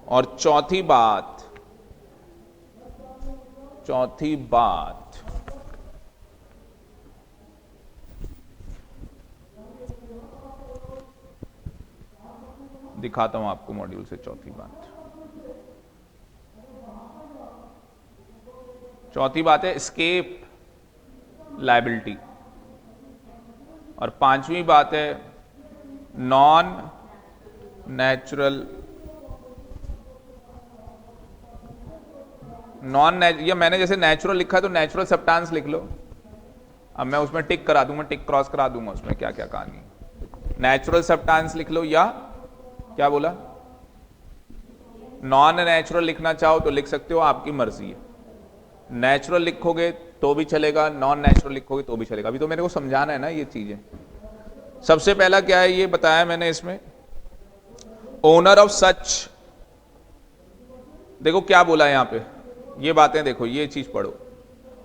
और चौथी बात दिखाता हूं आपको मॉड्यूल से। चौथी बात है एस्केप लायबिलिटी। और पांचवी बात है नॉन नेचुरल, या मैंने जैसे नेचुरल लिखा है तो नेचुरल सब्सटेंस लिख लो। अब मैं उसमें टिक करा दूंगा, टिक क्रॉस करा दूंगा उसमें क्या क्या कहानी। नेचुरल सब्सटेंस लिख लो, या क्या बोला, नॉन नेचुरल लिखना चाहो तो लिख सकते हो, आपकी मर्जी है। नेचुरल लिखोगे तो भी चलेगा, नॉन नेचुरल लिखोगे तो भी चलेगा। अभी तो मेरे को समझाना है ना ये चीजें। सबसे पहला क्या है ये बताया मैंने इसमें, ओनर ऑफ सच। देखो क्या बोला यहां पे, ये बातें देखो, ये चीज पढ़ो।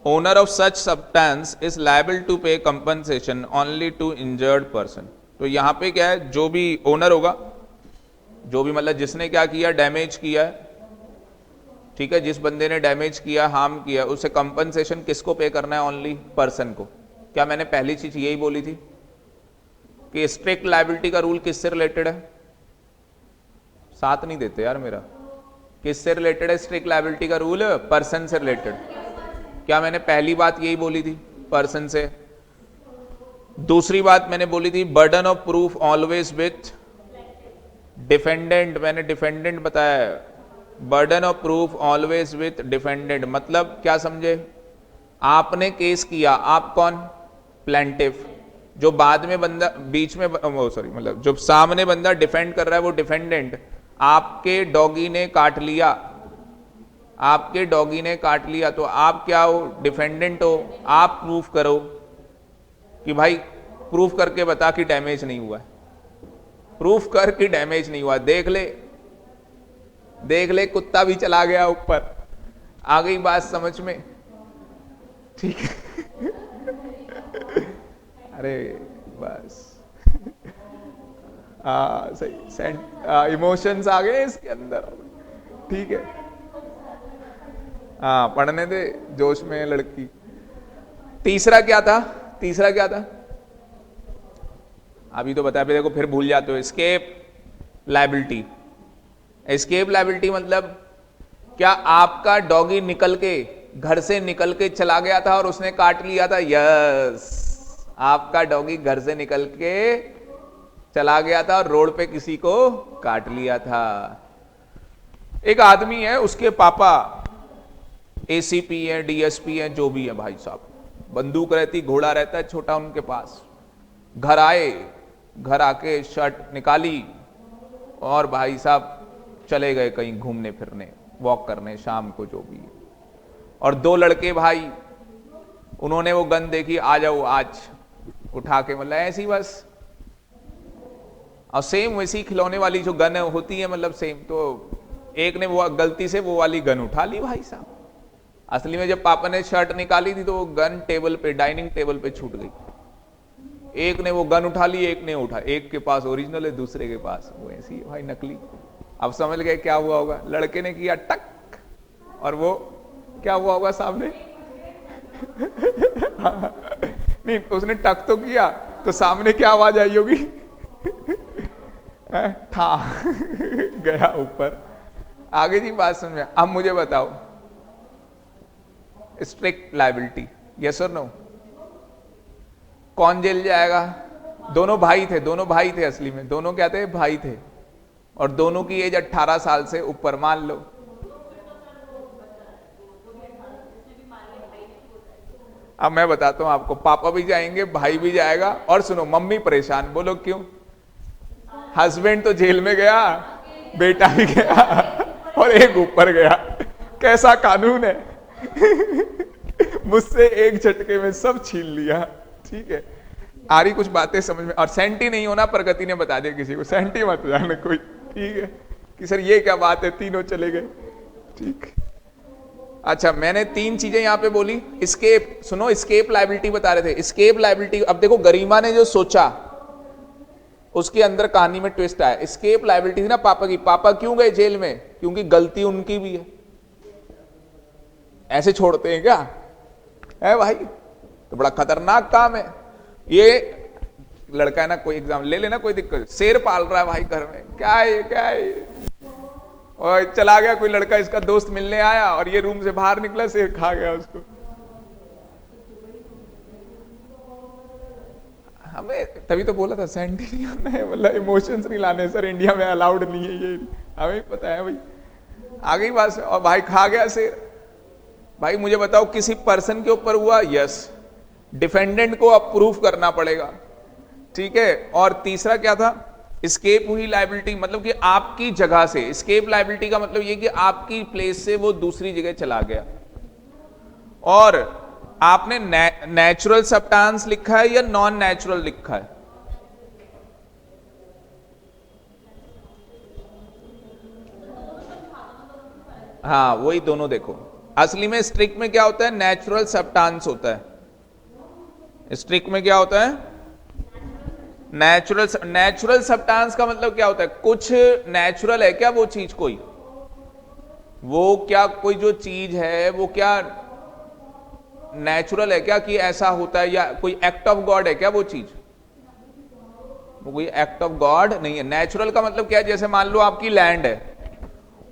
Owner of such substance is liable to pay compensation only to injured person. तो यहां पे क्या है, जो भी ओनर होगा, जो भी मतलब जिसने क्या किया, डैमेज किया है, ठीक है, जिस बंदे ने डैमेज किया, हार्म किया, उसे कंपनसेशन किसको पे करना है? ओनली पर्सन को। क्या मैंने पहली चीज यही बोली थी कि स्ट्रिक्ट लायबिलिटी का रूल किससे रिलेटेड है? साथ नहीं देते यार मेरा। किससे रिलेटेड है स्ट्रिक्ट लायबिलिटी का रूल? पर्सन से रिलेटेड। क्या मैंने पहली बात यही बोली थी? पर्सन से। दूसरी बात मैंने बोली थी, burden of proof always with defendant, मैंने डिफेंडेंट बताया। Burden of proof always with defendant मतलब क्या समझे? आपने केस किया, आप कौन? प्लेंटिफ। जो बाद में बंदा बीच में सॉरी मतलब जो सामने बंदा डिफेंड कर रहा है वो डिफेंडेंट। आपके डॉगी ने काट लिया, आपके डॉगी ने काट लिया, तो आप क्या हो? डिफेंडेंट हो। आप प्रूफ करो कि भाई, प्रूफ करके बता कि डैमेज नहीं हुआ है, प्रूफ कर कि डैमेज नहीं हुआ। देख ले, देख ले, कुत्ता भी चला गया ऊपर। आ गई बात समझ में? ठीक है। अरे बस सही, इमोशंस आ गए इसके अंदर। ठीक है, हाँ पढ़ने दे, जोश में लड़की। तीसरा क्या था? तीसरा क्या था? अभी तो बताया, देखो फिर भूल जाते हो। Escape liability. एस्केप लायबिलिटी मतलब क्या आपका डॉगी निकल के, घर से निकल के चला गया था और उसने काट लिया था? यस, आपका डॉगी घर से निकल के चला गया था और रोड पे किसी को काट लिया था। एक आदमी है, उसके पापा एसीपी है, डीएसपी है, जो भी है भाई साहब, बंदूक रहती, घोड़ा रहता है छोटा उनके पास। घर आए, घर आके शर्ट निकाली और भाई साहब चले गए कहीं घूमने फिरने, वॉक करने, शाम को जो भी है। और दो लड़के भाई, उन्होंने वो गन देखी, आ जाओ आज, उठा के मतलब ऐसी बस। और सेम वैसी खिलौने वाली जो गन होती है, मतलब सेम, तो एक ने वो गलती से वो वाली गन उठा ली भाई साहब। असली में जब पापा ने शर्ट निकाली थी तो वो गन टेबल पे, डाइनिंग टेबल पे छूट गई। एक ने वो गन उठा ली, एक ने उठा, एक के पास ओरिजिनल है, दूसरे के पास वो ऐसी है भाई, नकली। अब समझ गए क्या हुआ होगा? लड़के ने किया टक, और वो क्या हुआ होगा सामने? नहीं, उसने टक तो किया, तो सामने क्या आवाज आई होगी? था गया ऊपर। आगे जी बात समझ में? अब मुझे बताओ, स्ट्रिक्ट लायबिलिटी, यस और नो? कौन जेल जाएगा? दोनों भाई थे, दोनों भाई थे, असली में दोनों क्या थे? भाई थे। और दोनों की एज 18 साल से ऊपर, मान लो। अब मैं बताता हूं आपको, पापा भी जाएंगे, भाई भी जाएगा, और सुनो मम्मी परेशान। बोलो क्यों? हस्बैंड तो जेल में गया, बेटा भी गया, और एक ऊपर गया। कैसा कानून है? मुझसे एक झटके में सब छीन लिया। ठीक है, आ रही कुछ बातें समझ में? और सेंटी नहीं होना, प्रगति ने बता दिया किसी को, सेंटी मत जाने कोई। ठीक है कि सर ये क्या बात है, तीनों चले गए। ठीक, अच्छा मैंने तीन चीजें यहां पे बोली। एस्केप, सुनो, एस्केप लायबिलिटी बता रहे थे। एस्केप लायबिलिटी, अब देखो गरिमा ने जो सोचा उसके अंदर कहानी में ट्विस्ट आया। एस्केप लायबिलिटी थी ना पापा की। पापा क्यों गए जेल में? क्योंकि गलती उनकी भी है। ऐसे छोड़ते हैं क्या? है भाई, तो बड़ा खतरनाक काम है ये। लड़का है ना, कोई एग्जाम ले लेना, कोई दिक्कत, शेर पाल रहा है भाई घर में, क्या है क्या है? और चला गया कोई लड़का, इसका दोस्त मिलने आया, और ये रूम से बाहर निकला, शेर खा गया उसको। हमें तभी तो बोला था सेंटी नहीं आना है, मतलब इमोशंस नहीं लाने सर, इंडिया में अलाउड नहीं है ये, हमें पता है भाई। आ गई बात। और भाई खा गया शेर। भाई मुझे बताओ, किसी पर्सन के ऊपर हुआ? यस, डिफेंडेंट को अब प्रूफ करना पड़ेगा। ठीक है, और तीसरा क्या था? एस्केप हुई लायबिलिटी, मतलब कि आपकी जगह से। एस्केप लायबिलिटी का मतलब ये कि आपकी प्लेस से वो दूसरी जगह चला गया। और आपने नेचुरल सब्सटेंस लिखा है या नॉन नेचुरल लिखा है? हाँ वही दोनों देखो। असली में स्ट्रिक में क्या होता है? नेचुरल सब्सटेंस होता है। स्ट्रिक में क्या होता है? नेचुरल सब्सटेंस का मतलब क्या होता है? कुछ नेचुरल है क्या वो चीज? कोई वो क्या, कोई जो चीज है वो क्या नेचुरल है क्या कि ऐसा होता है? या कोई एक्ट ऑफ गॉड है क्या वो चीज? वो कोई एक्ट ऑफ गॉड नहीं है। नेचुरल का मतलब क्या है? जैसे मान लो आपकी लैंड है,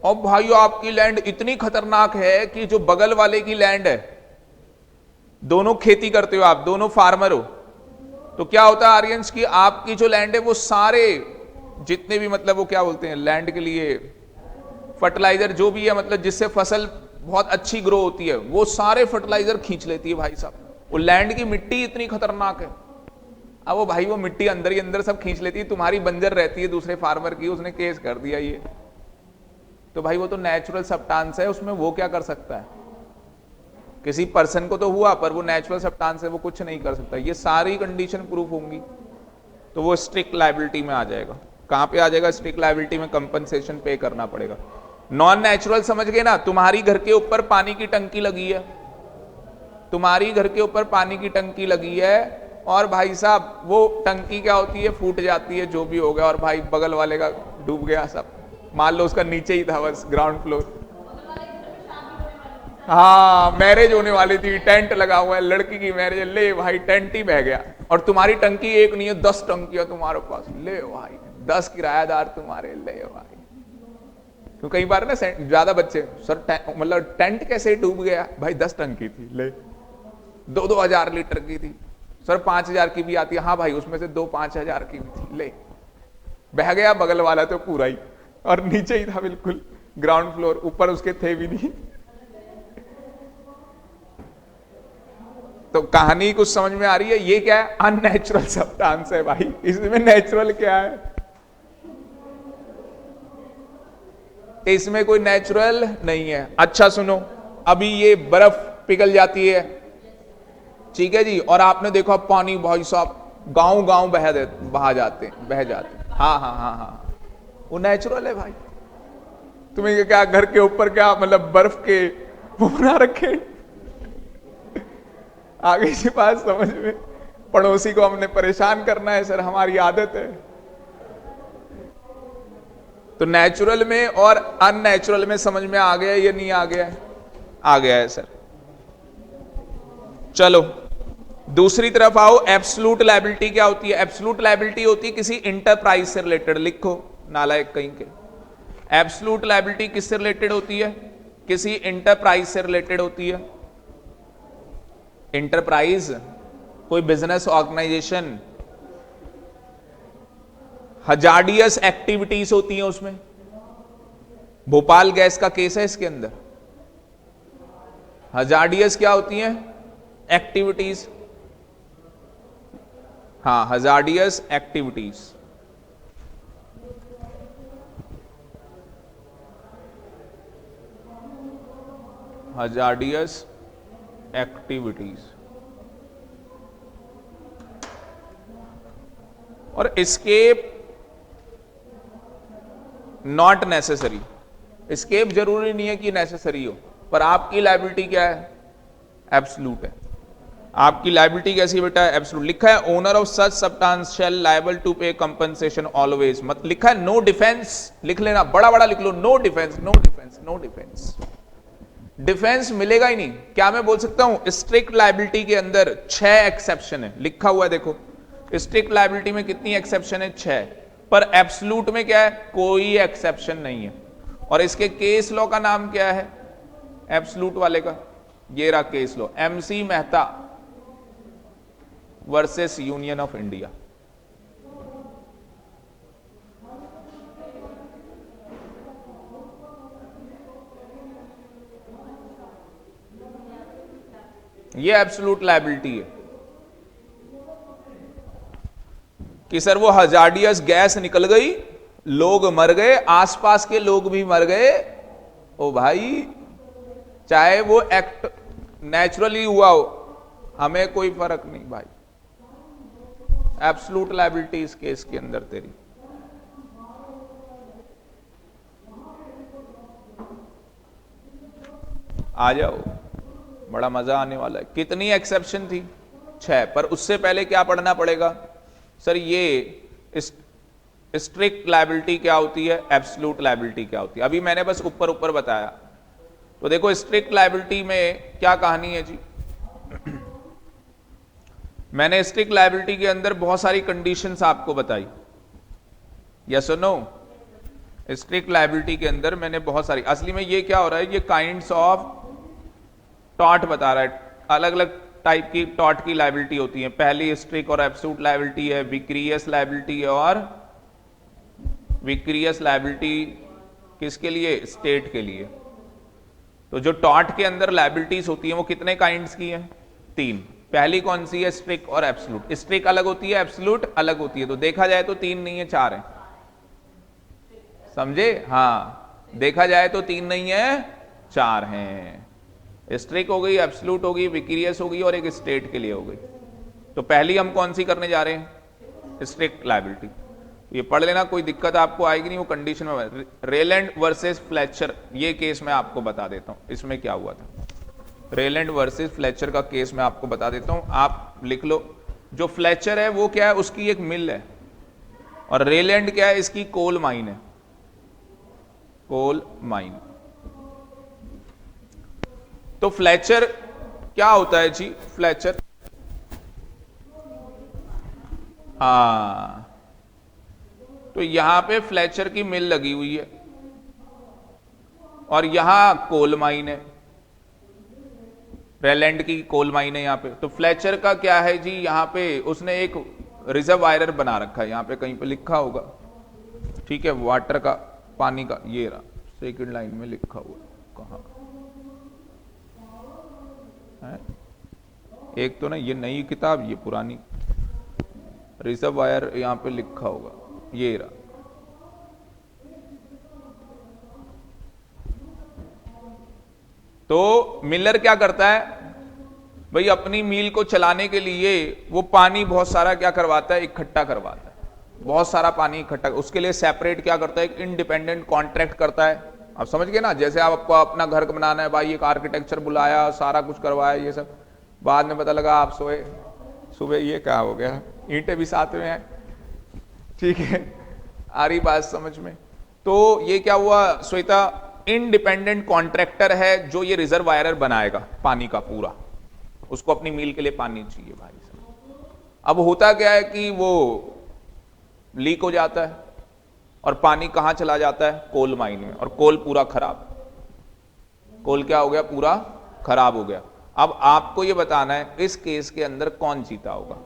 और भाई आपकी लैंड इतनी खतरनाक है कि जो बगल वाले की लैंड है, दोनों खेती करते हो आप, दोनों फार्मर हो, तो क्या होता है आर्यंस की आपकी जो लैंड है वो सारे जितने भी मतलब वो क्या बोलते हैं लैंड के लिए फर्टिलाइजर जो भी है मतलब जिससे फसल बहुत अच्छी ग्रो होती है वो सारे फर्टिलाइजर खींच लेती है भाई साहब। वो लैंड की मिट्टी इतनी खतरनाक है। अब वो भाई वो मिट्टी अंदर ही अंदर सब खींच लेती है, तुम्हारी बंजर रहती है दूसरे फार्मर की, उसने केस कर दिया ये। तो भाई वो तो नेचुरल सब्सटेंस है, उसमें वो क्या कर सकता है? किसी पर्सन को तो हुआ पर वो नेचुरल सब्सटेंस है, वो कुछ नहीं कर सकता। ये सारी कंडीशन प्रूफ होंगी तो वो स्ट्रिक्ट लायबिलिटी में आ जाएगा। कहां पे आ जाएगा? स्ट्रिक्ट लायबिलिटी में कंपनसेशन पे करना पड़ेगा। नॉन नेचुरल समझ गए ना? तुम्हारी घर के ऊपर पानी की टंकी लगी है, तुम्हारी घर के ऊपर पानी की टंकी लगी है और भाई साहब वो टंकी क्या होती है, फूट जाती है, जो भी हो गया, और भाई बगल वाले का डूब गया सब, मान लो उसका नीचे ही था बस ग्राउंड फ्लोर। हाँ मैरिज होने वाली थी, टेंट लगा हुआ है, लड़की की मैरिज, ले भाई टेंट ही बह गया। और तुम्हारी टंकी एक नहीं है 10 टंकियां तुम्हारे पास, ले भाई 10 किराएदार तुम्हारे, ले भाई। तो कई बार ना ज्यादा बच्चे सर मतलब टेंट कैसे डूब गया भाई, 10 टंकी थी, ले 2-2 हजार लीटर की थी सर, 5,000 की भी आती है, हाँ भाई उसमें से 2-5,000 की भी थी, ले बह गया बगल वाला तो पूरा ही, और नीचे ही था बिल्कुल ग्राउंड फ्लोर, ऊपर उसके थे भी नहीं। तो कहानी कुछ समझ में आ रही है? ये क्या है? अननेचुरल सब्सटेंस है भाई, इसमें नेचुरल क्या है? इसमें कोई नेचुरल नहीं है। अच्छा सुनो, अभी ये बर्फ पिघल जाती है, ठीक है जी, और आपने देखा पानी भाई साहब गांव गांव बहा जाते हैं, बह जाते हैं। हाँ हाँ हाँ हाँ, वो नेचुरल है भाई। तुम्हें क्या घर के ऊपर क्या मतलब बर्फ के वो बना रखे? आगे की बात समझ में, पड़ोसी को हमने परेशान करना है सर, हमारी आदत है। तो नेचुरल में और अननेचुरल में समझ में आ गया या नहीं आ गया है? आ गया है सर। चलो दूसरी तरफ आओ। एब्सोल्यूट लायबिलिटी क्या होती है? एब्सोल्यूट लायबिलिटी होती है किसी इंटरप्राइज से रिलेटेड। लिखो नालायक कहीं के, एब्सोल्यूट लायबिलिटी किससे रिलेटेड होती है? किसी इंटरप्राइज से रिलेटेड होती है। इंटरप्राइज कोई बिजनेस ऑर्गेनाइजेशन, हजार्डियस एक्टिविटीज होती हैं उसमें। भोपाल गैस का केस है इसके अंदर। हजार्डियस क्या होती हैं? एक्टिविटीज। हाँ हजार्डियस एक्टिविटीज। Hazardous activities. और एस्केप नॉट नेसेसरी। एस्केप जरूरी नहीं है कि नेसेसरी हो, पर आपकी लायबिलिटी क्या है? एब्सोल्यूट है। आपकी लायबिलिटी कैसी बेटा? एब्सोल्यूट। लिखा है owner of such substance shall liable to pay compensation always. मत लिखा है नो डिफेंस, लिख लेना, बड़ा बड़ा लिख लो, no defence, no defence, no defence. Defence मिलेगा ही नहीं। क्या मैं बोल सकता हूं स्ट्रिक्ट लायबिलिटी के अंदर 6 एक्सेप्शन है, लिखा हुआ है देखो। स्ट्रिक्ट लायबिलिटी में कितनी एक्सेप्शन है? 6। पर एब्सोल्यूट में क्या है? कोई एक्सेप्शन नहीं है। और इसके केस लॉ का नाम क्या है? एब्सोल्यूट वाले का ये रहा case law, MC Mehta versus union of India. ये एब्सोल्यूट लायबिलिटी है कि सर वो हजार्डियस गैस निकल गई, लोग मर गए, आसपास के लोग भी मर गए, ओ भाई चाहे वो एक्ट नेचुरली हुआ हो, हमें कोई फर्क नहीं भाई। एब्सोल्यूट लायबिलिटी इस केस के अंदर तेरी। आ जाओ, बड़ा मजा आने वाला है। कितनी एक्सेप्शन थी? 6। पर उससे पहले क्या पढ़ना पड़ेगा सर? ये स्ट्रिक्ट लायबिलिटी क्या होती है, एब्सोल्यूट लायबिलिटी क्या होती है। अभी मैंने बस ऊपर ऊपर बताया। तो देखो स्ट्रिक्ट लायबिलिटी में क्या कहानी है जी। मैंने स्ट्रिक्ट लायबिलिटी के अंदर बहुत सारी कंडीशंस आपको बताई, यस और नो? स्ट्रिक्ट लायबिलिटी के अंदर मैंने बहुत सारी, असली में ये क्या हो रहा है, ये काइंड्स ऑफ टॉट बता रहा है, अलग अलग टाइप की टॉर्ट की लायबिलिटी होती है। पहली स्ट्रिक और एब्सोल्यूट लायबिलिटी है, विक्रियस लायबिलिटी है, और विक्रियस लायबिलिटी किसके लिए? स्टेट के लिए। तो जो टॉर्ट के अंदर लायबिलिटीज होती हैं वो कितने काइंड्स की हैं? 3। पहली कौन सी है? स्ट्रिक और एब्सोल्यूट। स्ट्रिक अलग होती है, एब्सोल्यूट अलग होती है। तो देखा जाए तो 3 नहीं है, 4 है। समझे? हाँ, देखा जाए तो 3 नहीं है, 4 हैं। स्ट्रिक हो गई, एब्सोल्यूट हो गई, विक्रियस हो गई, और एक स्टेट के लिए हो गई। तो पहली हम कौन सी करने जा रहे हैं? Strict liability. ये पढ़ लेना, कोई दिक्कत आपको आएगी नहीं, वो कंडीशन में। रेलैंड वर्सेस फ्लेचर, ये केस मैं आपको बता देता हूं इसमें क्या हुआ था। रेलैंड वर्सेस फ्लेचर का केस मैं आपको बता देता हूं, आप लिख लो। जो फ्लेचर है वो क्या है? उसकी एक मिल है, और रेलैंड क्या है? इसकी कोल माइन है, कोल माइन। तो फ्लेचर क्या होता है जी? फ्लेचर, हाँ, तो यहां पे फ्लेचर की मिल लगी हुई है, और यहां कोल माइन है, रेलैंड की कोल माइन है यहां पे। तो फ्लेचर का क्या है जी? यहां पे उसने एक रिजर्वायर बना रखा है, यहां पे कहीं पे लिखा होगा, ठीक है, वाटर का, पानी का। ये रहा, सेकंड लाइन में लिखा हुआ, कहां है? एक तो ना ये नई किताब, ये पुरानी। रिजर्वायर यहां पे लिखा होगा, ये रहा। तो मिलर क्या करता है भाई? अपनी मिल को चलाने के लिए वो पानी बहुत सारा क्या करवाता है? इकट्ठा करवाता है, बहुत सारा पानी इकट्ठा। उसके लिए सेपरेट क्या करता है? एक इंडिपेंडेंट कॉन्ट्रैक्ट करता है। आप समझ गए ना? जैसे आपको अपना घर बनाना है भाई, एक आर्किटेक्चर बुलाया, सारा कुछ करवाया, ये सब, बाद में पता लगा आप सोए सुबह, ये क्या हो गया, ईंटें भी साथ में हैं, ठीक है, आ रही बात समझ में? तो ये क्या हुआ श्वेता? इंडिपेंडेंट कॉन्ट्रैक्टर है जो ये रिजर्वायर बनाएगा पानी का पूरा, उसको अपनी मील के लिए पानी चाहिए भाई साहब। अब होता क्या है कि वो लीक हो जाता है, और पानी कहां चला जाता है? कोल माइन में, और कोल पूरा खराब। कोल क्या हो गया? पूरा खराब हो गया। अब आपको ये बताना है इस केस के अंदर कौन जीता होगा?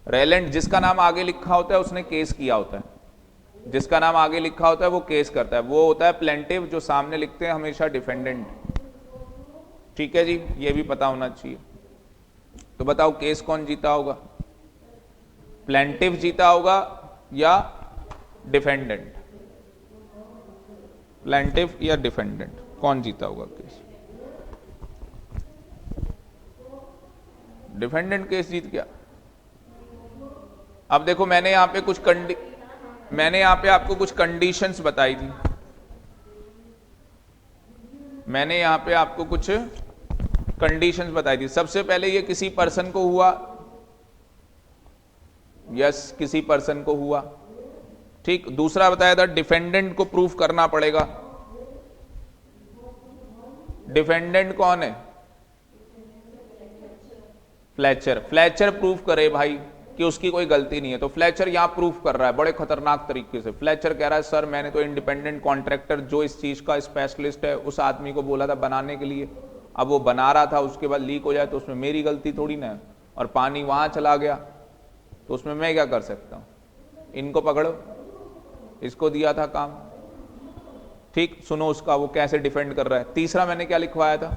रेलैंड, जिसका नाम आगे लिखा होता है उसने केस किया होता है, जिसका नाम आगे लिखा होता है वो केस करता है, वो होता है प्लेंटिव, जो सामने लिखते हैं हमेशा डिफेंडेंट। ठीक है जी, ये भी पता होना चाहिए। तो बताओ केस कौन जीता होगा? प्लेंटिव जीता होगा या डिफेंडेंट? प्लेंटिव या डिफेंडेंट, कौन जीता होगा केस? डिफेंडेंट केस जीत गया। अब देखो, मैंने यहां पे आपको कुछ कंडीशंस बताई थी। मैंने यहां पे आपको कुछ कंडीशंस बताई थी। सबसे पहले ये किसी पर्सन को हुआ, यस, किसी पर्सन को हुआ, ठीक। दूसरा बताया था डिफेंडेंट को प्रूफ करना पड़ेगा। डिफेंडेंट कौन है? फ्लेचर। फ्लेचर प्रूफ करे भाई कि उसकी कोई गलती नहीं है। तो फ्लेचर यहां प्रूफ कर रहा है बड़े खतरनाक तरीके से। फ्लेचर कह रहा है सर मैंने तो इंडिपेंडेंट कॉन्ट्रैक्टर जो इस चीज का स्पेशलिस्ट है उस आदमी को बोला था बनाने के लिए, अब वो बना रहा था, उसके बाद लीक हो जाए तो उसमें मेरी गलती थोड़ी ना है, और पानी वहां चला गया तो उसमें मैं क्या कर सकता हूं? इनको पकड़ो, इसको दिया था काम, ठीक। सुनो उसका वो कैसे डिफेंड कर रहा है। तीसरा मैंने क्या लिखवाया था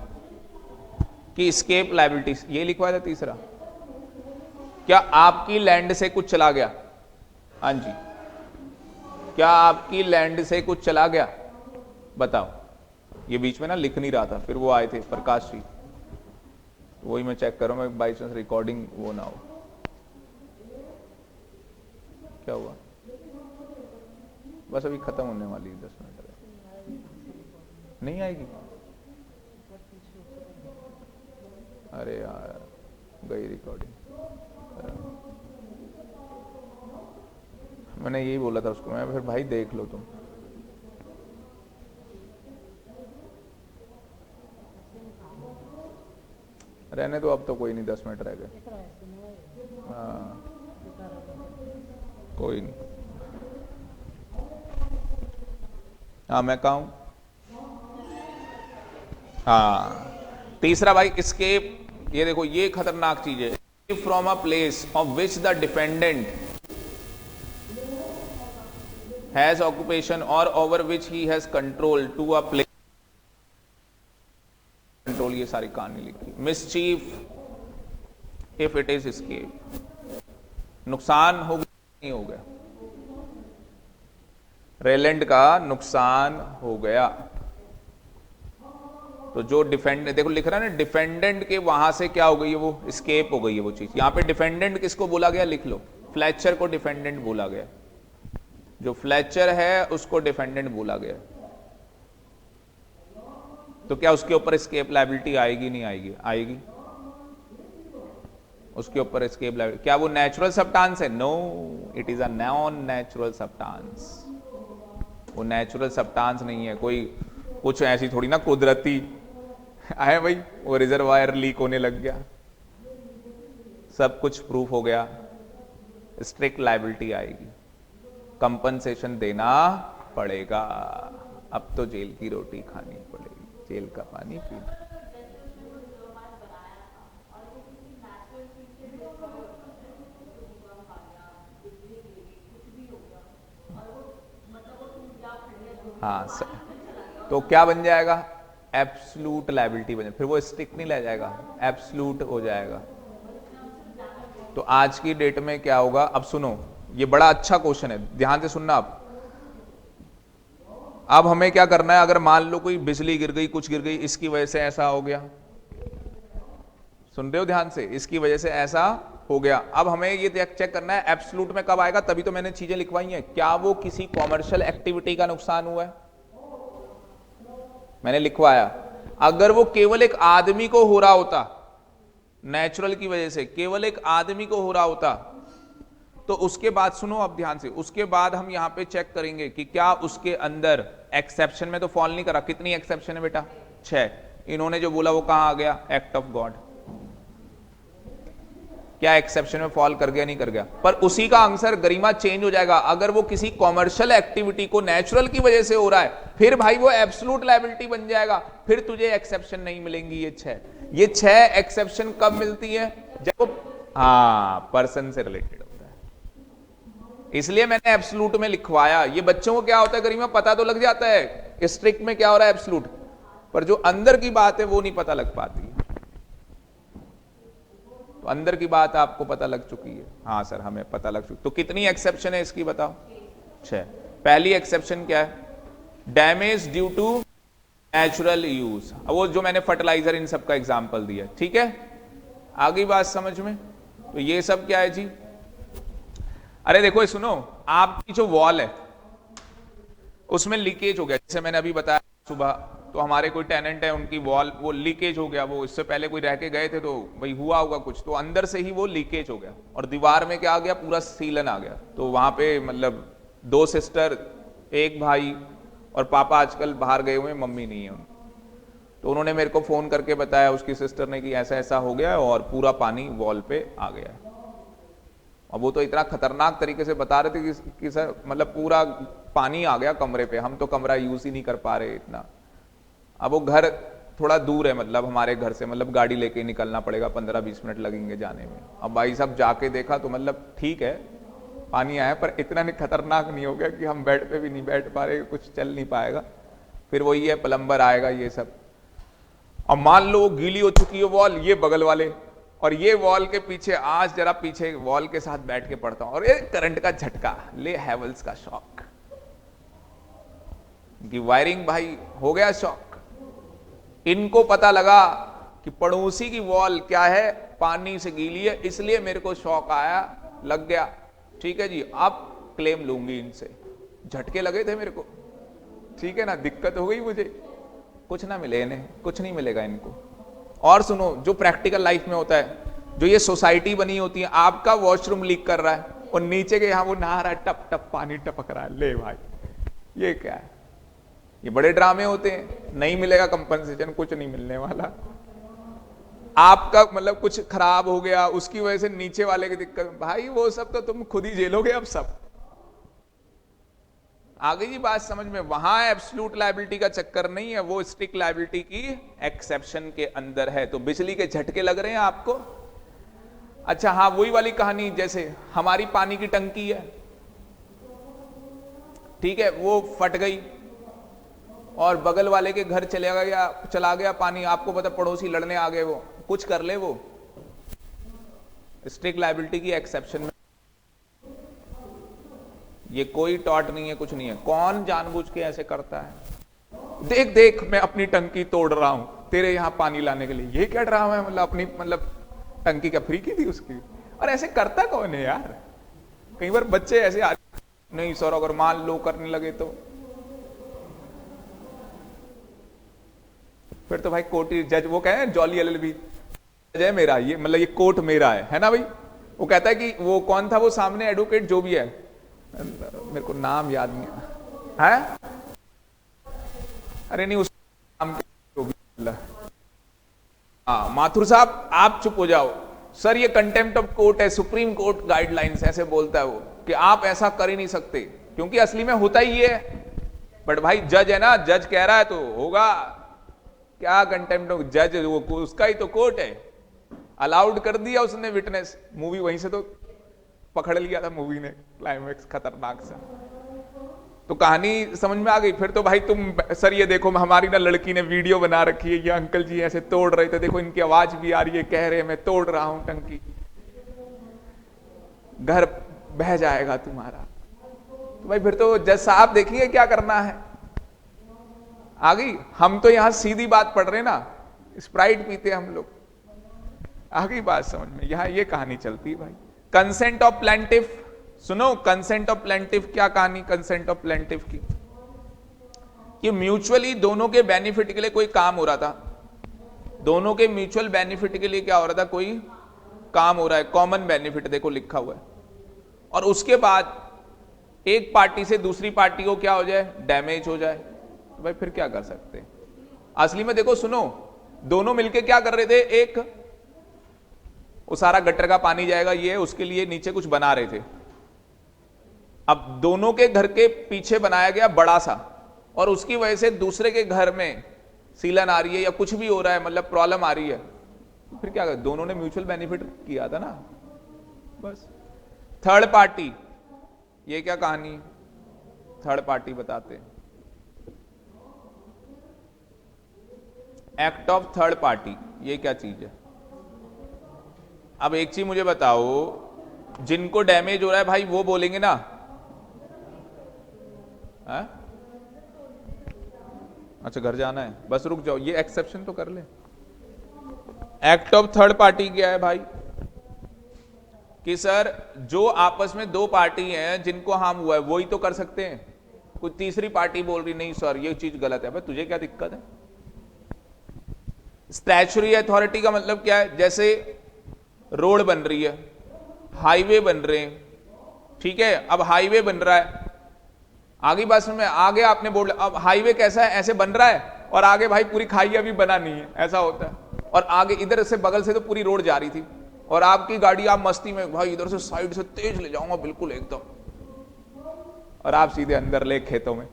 कि एस्केप लायबिलिटीज, ये लिखवाया था तीसरा। क्या आपकी लैंड से कुछ चला गया? हाँ जी, क्या आपकी लैंड से कुछ चला गया? बताओ। ये बीच में ना लिख नहीं रहा था, फिर वो आए थे प्रकाश जी, वही मैं चेक कर रहा हूं, मैं बाई चांस रिकॉर्डिंग वो ना हो। क्या हुआ? बस अभी खत्म होने वाली है, 10 मिनट नहीं आएगी। अरे यार गई रिकॉर्डिंग। मैंने यही बोला था उसको, मैं फिर भाई देख लो तुम। रहने दो, अब तो कोई नहीं, 10 मिनट रह गए। हाँ कोई नहीं। हाँ मैं कहा हूं। हाँ तीसरा भाई, एस्केप ये देखो ये खतरनाक चीज है। From a place of which the defendant has occupation और over which he has control to a place control, ये सारी कहानी लिखी। Mischief if it is escape, नुकसान हो गया नहीं हो गया, रेलेंट का नुकसान हो गया। तो जो डिफेंड देखो लिख रहा है ना, डिफेंडेंट के वहां से क्या हो गई है, वो एस्केप हो गई है वो चीज। यहां पे डिफेंडेंट किसको बोला गया, लिख लो, फ्लेचर को डिफेंडेंट बोला गया। जो फ्लेचर है उसको डिफेंडेंट बोला गया। तो क्या उसके ऊपर एस्केप लायबिलिटी आएगी नहीं आएगी, आएगी। उसके ऊपर एस्केप लायबिलिटी, क्या वो नेचुरल सब्सटेंस है, no it is a non natural substance. वो नेचुरल सब्सटेंस नहीं है, कोई कुछ ऐसी थोड़ी ना कुदरती आए भाई वो रिजर्वायर लीक होने लग गया, सब कुछ प्रूफ हो गया, स्ट्रिक्ट लायबिलिटी आएगी, कंपनसेशन देना पड़ेगा। अब तो जेल की रोटी खानी पड़ेगी, जेल का पानी पीना। हाँ तो क्या बन जाएगा, एब्सलूट लायबिलिटी बन जाएगा, फिर वो स्टिक नहीं ले जाएगा, एब्सलूट हो जाएगा। तो आज की डेट में क्या होगा, अब सुनो ये बड़ा अच्छा क्वेश्चन है, ध्यान से सुनना आप। अब हमें क्या करना है, अगर मान लो कोई बिजली गिर गई, कुछ गिर गई, इसकी वजह से ऐसा हो गया, सुन रहे हो ध्यान से, इसकी वजह से ऐसा हो गया। अब हमें ये चेक करना है एब्सलूट में कब आएगा, तभी तो मैंने चीजें लिखवाई हैं। क्या वो किसी कॉमर्शियल एक्टिविटी का नुकसान हुआ है, मैंने लिखवाया। अगर वो केवल एक आदमी को हो रहा होता, नेचुरल की वजह से केवल एक आदमी को हो रहा होता, तो उसके बाद सुनो अब ध्यान से, उसके बाद हम यहां पे चेक करेंगे कि क्या उसके अंदर एक्सेप्शन में तो फॉल नहीं करा। कितनी एक्सेप्शन है बेटा, 6। इन्होंने जो बोला वो कहां आ गया, एक्ट ऑफ गॉड। क्या एक्सेप्शन में फॉल कर गया, नहीं कर गया। पर उसी का आंसर गरिमा चेंज हो जाएगा, अगर वो किसी कॉमर्शियल एक्टिविटी को नेचुरल की वजह से हो रहा है, फिर भाई वो एब्सोल्यूट लायबिलिटी बन जाएगा, फिर तुझे एक्सेप्शन नहीं मिलेंगी। ये 6 एक्सेप्शन कब मिलती है, जब वो पर्सन से रिलेटेड होता है। इसलिए मैंने एब्सोल्यूट में लिखवाया। ये बच्चों को क्या होता है गरिमा, पता तो लग जाता है स्ट्रिक्ट में क्या हो रहा है एब्सोल्यूट, पर जो अंदर की बात है वो नहीं पता लग पाती। तो अंदर की बात आपको पता लग चुकी है, हाँ सर हमें पता लग चुकी। तो कितनी एक्सेप्शन है इसकी बताओ, 6। पहली एक्सेप्शन क्या है, damage due to natural use. वो जो मैंने फर्टिलाइजर इन सब का एग्जांपल दिया, ठीक है, आगे बात समझ में। तो ये सब क्या है जी, अरे देखो सुनो, आपकी जो वॉल है उसमें लीकेज हो गया, जैसे मैंने अभी बताया सुबह, तो हमारे कोई टेनेंट है, उनकी वॉल वो लीकेज हो गया, वो इससे पहले कोई रह के गए थे तो भाई हुआ होगा कुछ, तो अंदर से ही वो लीकेज हो गया और दीवार में क्या आ गया, पूरा सीलन आ गया। तो वहां पे मतलब 2 सिस्टर, 1 भाई और पापा आजकल बाहर गए हुए, मम्मी नहीं है उन। तो उन्होंने मेरे को फोन करके बताया उसकी सिस्टर ने कि ऐसा ऐसा हो गया और पूरा पानी वॉल पे आ गया। अब वो तो इतना खतरनाक तरीके से बता रहे थे कि सर मतलब पूरा पानी आ गया कमरे पे, हम तो कमरा यूज ही नहीं कर पा रहे इतना। अब वो घर थोड़ा दूर है, मतलब हमारे घर से, मतलब गाड़ी लेके निकलना पड़ेगा, 15-20 मिनट लगेंगे जाने में। अब भाई साहब जाके देखा तो मतलब ठीक है पानी आया, पर इतना नहीं खतरनाक नहीं हो गया कि हम बेड पे भी नहीं बैठ पा रहे, कुछ चल नहीं पाएगा। फिर वही है, प्लम्बर आएगा ये सब। अब मान लो गीली हो चुकी है वॉल, ये बगल वाले, और ये वॉल के पीछे, आज जरा पीछे वॉल के साथ बैठ के पढ़ता हूं और ये करंट का झटका, ले हैवल्स का शॉक कि वायरिंग भाई हो गया शॉक। इनको पता लगा कि पड़ोसी की वॉल क्या है, पानी से गीली है, इसलिए मेरे को शॉक आया, लग गया, ठीक है जी, अब क्लेम लूंगी इनसे, झटके लगे थे मेरे को, ठीक है ना, दिक्कत हो गई मुझे, कुछ ना मिले इन्हें, कुछ नहीं मिलेगा इनको। और सुनो, जो प्रैक्टिकल लाइफ में होता है, जो ये सोसाइटी बनी होती है, आपका वॉशरूम लीक कर रहा है और नीचे के यहां वो नहा रहा है, टप टप पानी टपक रहा है, ले भाई ये क्या है, ये बड़े ड्रामे होते हैं। नहीं मिलेगा कंपनसेशन, कुछ नहीं मिलने वाला। आपका मतलब कुछ खराब हो गया, उसकी वजह से नीचे वाले की दिक्कत, भाई वो सब तो तुम खुद ही झेलोगे अब सब। आ गई जी बात समझ में? वहां एब्सोल्यूट लायबिलिटी का चक्कर नहीं है, वो स्ट्रिक्ट लायबिलिटी की एक्सेप्शन के अंदर है। तो बिजली के झटके लग रहे हैं आपको? अच्छा हाँ, वही वाली कहानी, जैसे हमारी पानी की टंकी है, ठीक है, वो फट गई और बगल वाले के घर चला गया पानी, आपको पता पड़ोसी लड़ने आ गए, वो कुछ कर ले, वो स्ट्रिक्ट लायबिलिटी की एक्सेप्शन में। ये कोई टॉट नहीं है, कुछ नहीं है। कौन जानबूझ के ऐसे करता है? देख देख मैं अपनी टंकी तोड़ रहा हूं तेरे यहां पानी लाने के लिए, ये क्या ड्रामा है? मतलब अपनी टंकी क्या फ्री की थी उसकी? और ऐसे करता कौन है यार? कई बार बच्चे ऐसे नहीं सर, अगर मान लो करने लगे तो फिर तो भाई कोर्ट जज, वो कहे जॉली एलएलबी जज है मेरा, ये ये कोर्ट मेरा है ना भाई? वो कहता है कि वो कौन था वो सामने एडवोकेट जो भी है, मेरे को नाम याद नहीं है, अरे नहीं उस नाम के, हाँ माथुर साहब आप चुप हो जाओ सर, ये कंटेम्प्ट ऑफ कोर्ट है, सुप्रीम कोर्ट गाइडलाइंस, ऐसे बोलता है वो कि आप ऐसा कर ही नहीं सकते, क्योंकि असली में होता ही है। बट भाई जज है ना, जज कह रहा है तो होगा, क्या कंटेम्प्ट ऑफ जज, वो उसका ही तो कोर्ट है, अलाउड कर दिया उसने विटनेस। मूवी वहीं से तो पकड़ लिया था मूवी ने, क्लाइमैक्स खतरनाक सा। तो कहानी समझ में आ गई? फिर तो भाई तुम सर ये देखो हमारी ना लड़की ने वीडियो बना रखी है, ये अंकल जी ऐसे तोड़ रहे थे, देखो इनकी आवाज भी आ रही है, कह रहे हैं मैं तोड़ रहा हूं टंकी, घर बह जाएगा तुम्हारा। तो भाई फिर तो जज साहब देखिए क्या करना है। आ गई? हम तो यहां सीधी बात पढ़ रहे ना, स्प्राइट पीते हम लोग। आ गई बात समझ में? यहां ये कहानी चलती है भाई। कंसेंट ऑफ प्लेंटिफ सुनो, कंसेंट ऑफ प्लेंटिफ क्या कहानी कंसेंट ऑफ प्लेंटिफ की? कि म्यूचुअली दोनों के बेनिफिट के लिए कोई काम हो रहा था, दोनों के म्यूचुअल बेनिफिट के लिए क्या हो रहा था, कोई काम हो रहा है, कॉमन बेनिफिट देखो लिखा हुआ है, और उसके बाद एक पार्टी से दूसरी पार्टी को क्या हो जाए, डैमेज हो जाए, तो भाई फिर क्या कर सकते हैं? असली में देखो सुनो, दोनों मिलके क्या कर रहे थे, एक वो सारा गटर का पानी जाएगा, ये उसके लिए नीचे कुछ बना रहे थे। अब दोनों के घर के पीछे बनाया गया बड़ा सा, और उसकी वजह से दूसरे के घर में सीलन आ रही है या कुछ भी हो रहा है, प्रॉब्लम आ रही है, तो फिर क्या कर, दोनों ने म्यूचुअल बेनिफिट किया था ना, बस। थर्ड पार्टी, ये क्या कहानी, थर्ड पार्टी बताते हैं। एक्ट ऑफ थर्ड पार्टी, ये क्या चीज है? अब एक चीज मुझे बताओ, जिनको डैमेज हो रहा है भाई वो बोलेंगे ना, है? अच्छा घर जाना है, बस रुक जाओ, ये एक्सेप्शन तो कर ले। एक्ट ऑफ थर्ड पार्टी क्या है भाई? कि सर जो आपस में दो पार्टी हैं जिनको हार्म हुआ है वही तो कर सकते हैं, कोई तीसरी पार्टी बोल रही नहीं सर ये चीज गलत है, भाई तुझे क्या दिक्कत है? स्टैच्यूटरी अथॉरिटी का मतलब क्या है? जैसे रोड बन रही है, हाईवे बन रहे हैं, ठीक है, अब हाईवे बन रहा है, आगे बात में आगे आपने बोर्ड, अब हाईवे कैसा है, ऐसे बन रहा है, और आगे भाई पूरी खाई अभी बना नहीं है, ऐसा होता है, और आगे इधर से बगल से तो पूरी रोड जा रही थी, और आपकी गाड़ी आप मस्ती में भाई इधर से साइड से तेज ले जाऊंगा बिल्कुल एकदम, और आप सीधे अंदर ले खेतों में,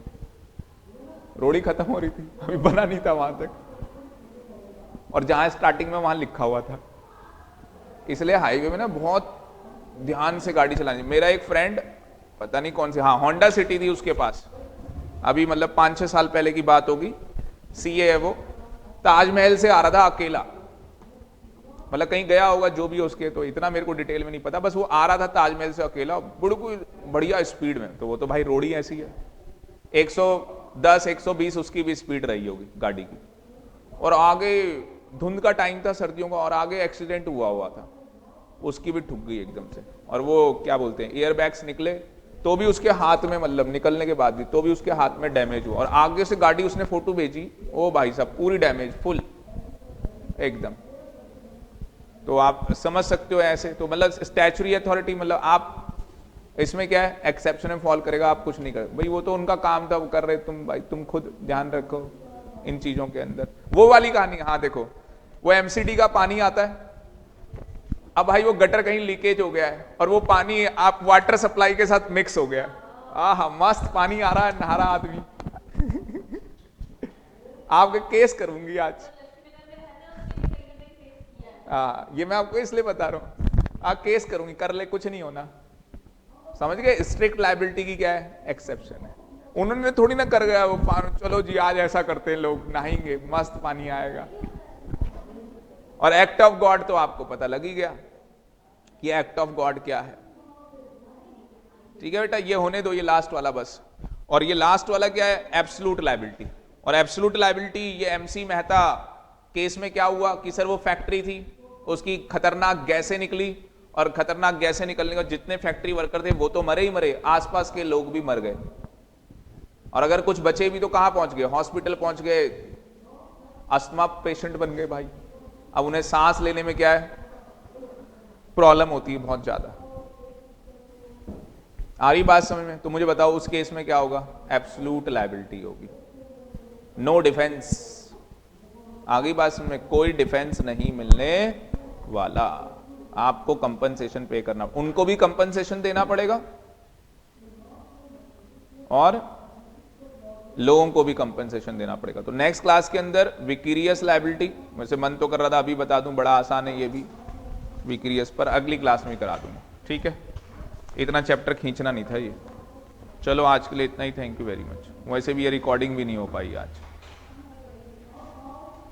रोड ही खत्म हो रही थी, अभी बना नहीं था वहां तक, और जहां स्टार्टिंग में वहां लिखा हुआ था। इसलिए हाईवे में ना बहुत ध्यान से गाड़ी चलानी। मेरा एक फ्रेंड पता नहीं कौन सी, हाँ होंडा सिटी थी उसके पास, अभी 5-6 साल पहले की बात होगी, सीए है वो, ताजमहल से आ रहा था अकेला, कहीं गया होगा जो भी है उसके, तो इतना मेरे को डिटेल में नहीं पता, बस वो आ रहा था ताजमहल से अकेला बिल्कुल बढ़िया स्पीड में, तो वो तो भाई रोड ही ऐसी है, 110-120 उसकी भी स्पीड रही होगी गाड़ी की, और आगे धुंध का टाइम था सर्दियों का, और आगे एक्सीडेंट हुआ था, उसकी भी ठुक गई एकदम से, और वो क्या बोलते हैं एयर बैग्स निकले तो भी उसके हाथ में, निकलने के बाद भी तो भी उसके हाथ में डैमेज हुआ, और आगे से गाड़ी उसने फोटो भेजी, ओ भाई साहब पूरी डैमेज फुल एकदम। तो आप समझ सकते हो ऐसे, तो स्टैच्यूटरी अथॉरिटी आप इसमें क्या है, एक्सेप्शन में फॉल करेगा, आप कुछ नहीं कर भाई, वो तो उनका काम था, वो कर रहे, तुम भाई तुम खुद ध्यान रखो इन चीजों के अंदर। वो वाली कहानी, हाँ देखो वो एमसीडी का पानी आता है, अब भाई वो गटर कहीं लीकेज हो गया है, और वो पानी आप वाटर सप्लाई के साथ मिक्स हो गया, आहा मस्त पानी आ रहा है, नहा रहा आदमी। आपके केस करूंगी आज। ये मैं आपको इसलिए बता रहा हूं, आप केस करूंगी, कर ले, कुछ नहीं होना। समझ गए? स्ट्रिक्ट लायबिलिटी की क्या है? एक्सेप्शन है। उन्होंने थोड़ी ना कर गया वो चलो जी आज ऐसा करते हैं लोग, नहाएंगे, मस्त पानी आएगा। और एक्ट ऑफ गॉड तो आपको पता लग ही गया कि एक्ट ऑफ गॉड क्या है। ठीक है बेटा, ये होने दो, ये लास्ट वाला बस। और ये लास्ट वाला क्या है? Absolute liability. और एब्सोल्यूट लायबिलिटी, ये एमसी मेहता केस में क्या हुआ कि सर वो फैक्ट्री थी, उसकी खतरनाक गैसें निकली, और खतरनाक गैसें निकलने का जितने फैक्ट्री वर्कर थे वो तो मरे ही मरे, आसपास के लोग भी मर गए। और अगर कुछ बचे भी तो कहां पहुंच गए? हॉस्पिटल पहुंच गए, अस्थमा पेशेंट बन गए भाई। अब उन्हें सांस लेने में क्या है? प्रॉब्लम होती है बहुत ज्यादा। आ रही बात समझ में? तो मुझे बताओ उस केस में क्या होगा? एब्सोल्यूट लायबिलिटी होगी, नो डिफेंस। आगे बात समझ में? कोई डिफेंस नहीं मिलने वाला, आपको कंपनसेशन पे करना, उनको भी कंपनसेशन देना पड़ेगा और लोगों को भी कंपनसेशन देना पड़ेगा। तो नेक्स्ट क्लास के अंदर विक्रीरियस लायबिलिटी, वैसे मन तो कर रहा था अभी बता दूं, बड़ा आसान है ये भी विक्रीरियस, पर अगली क्लास में करा दूंगा। ठीक है, इतना चैप्टर खींचना नहीं था ये। चलो आज के लिए इतना ही, थैंक यू वेरी मच। वैसे भी ये रिकॉर्डिंग भी नहीं हो पाई आज।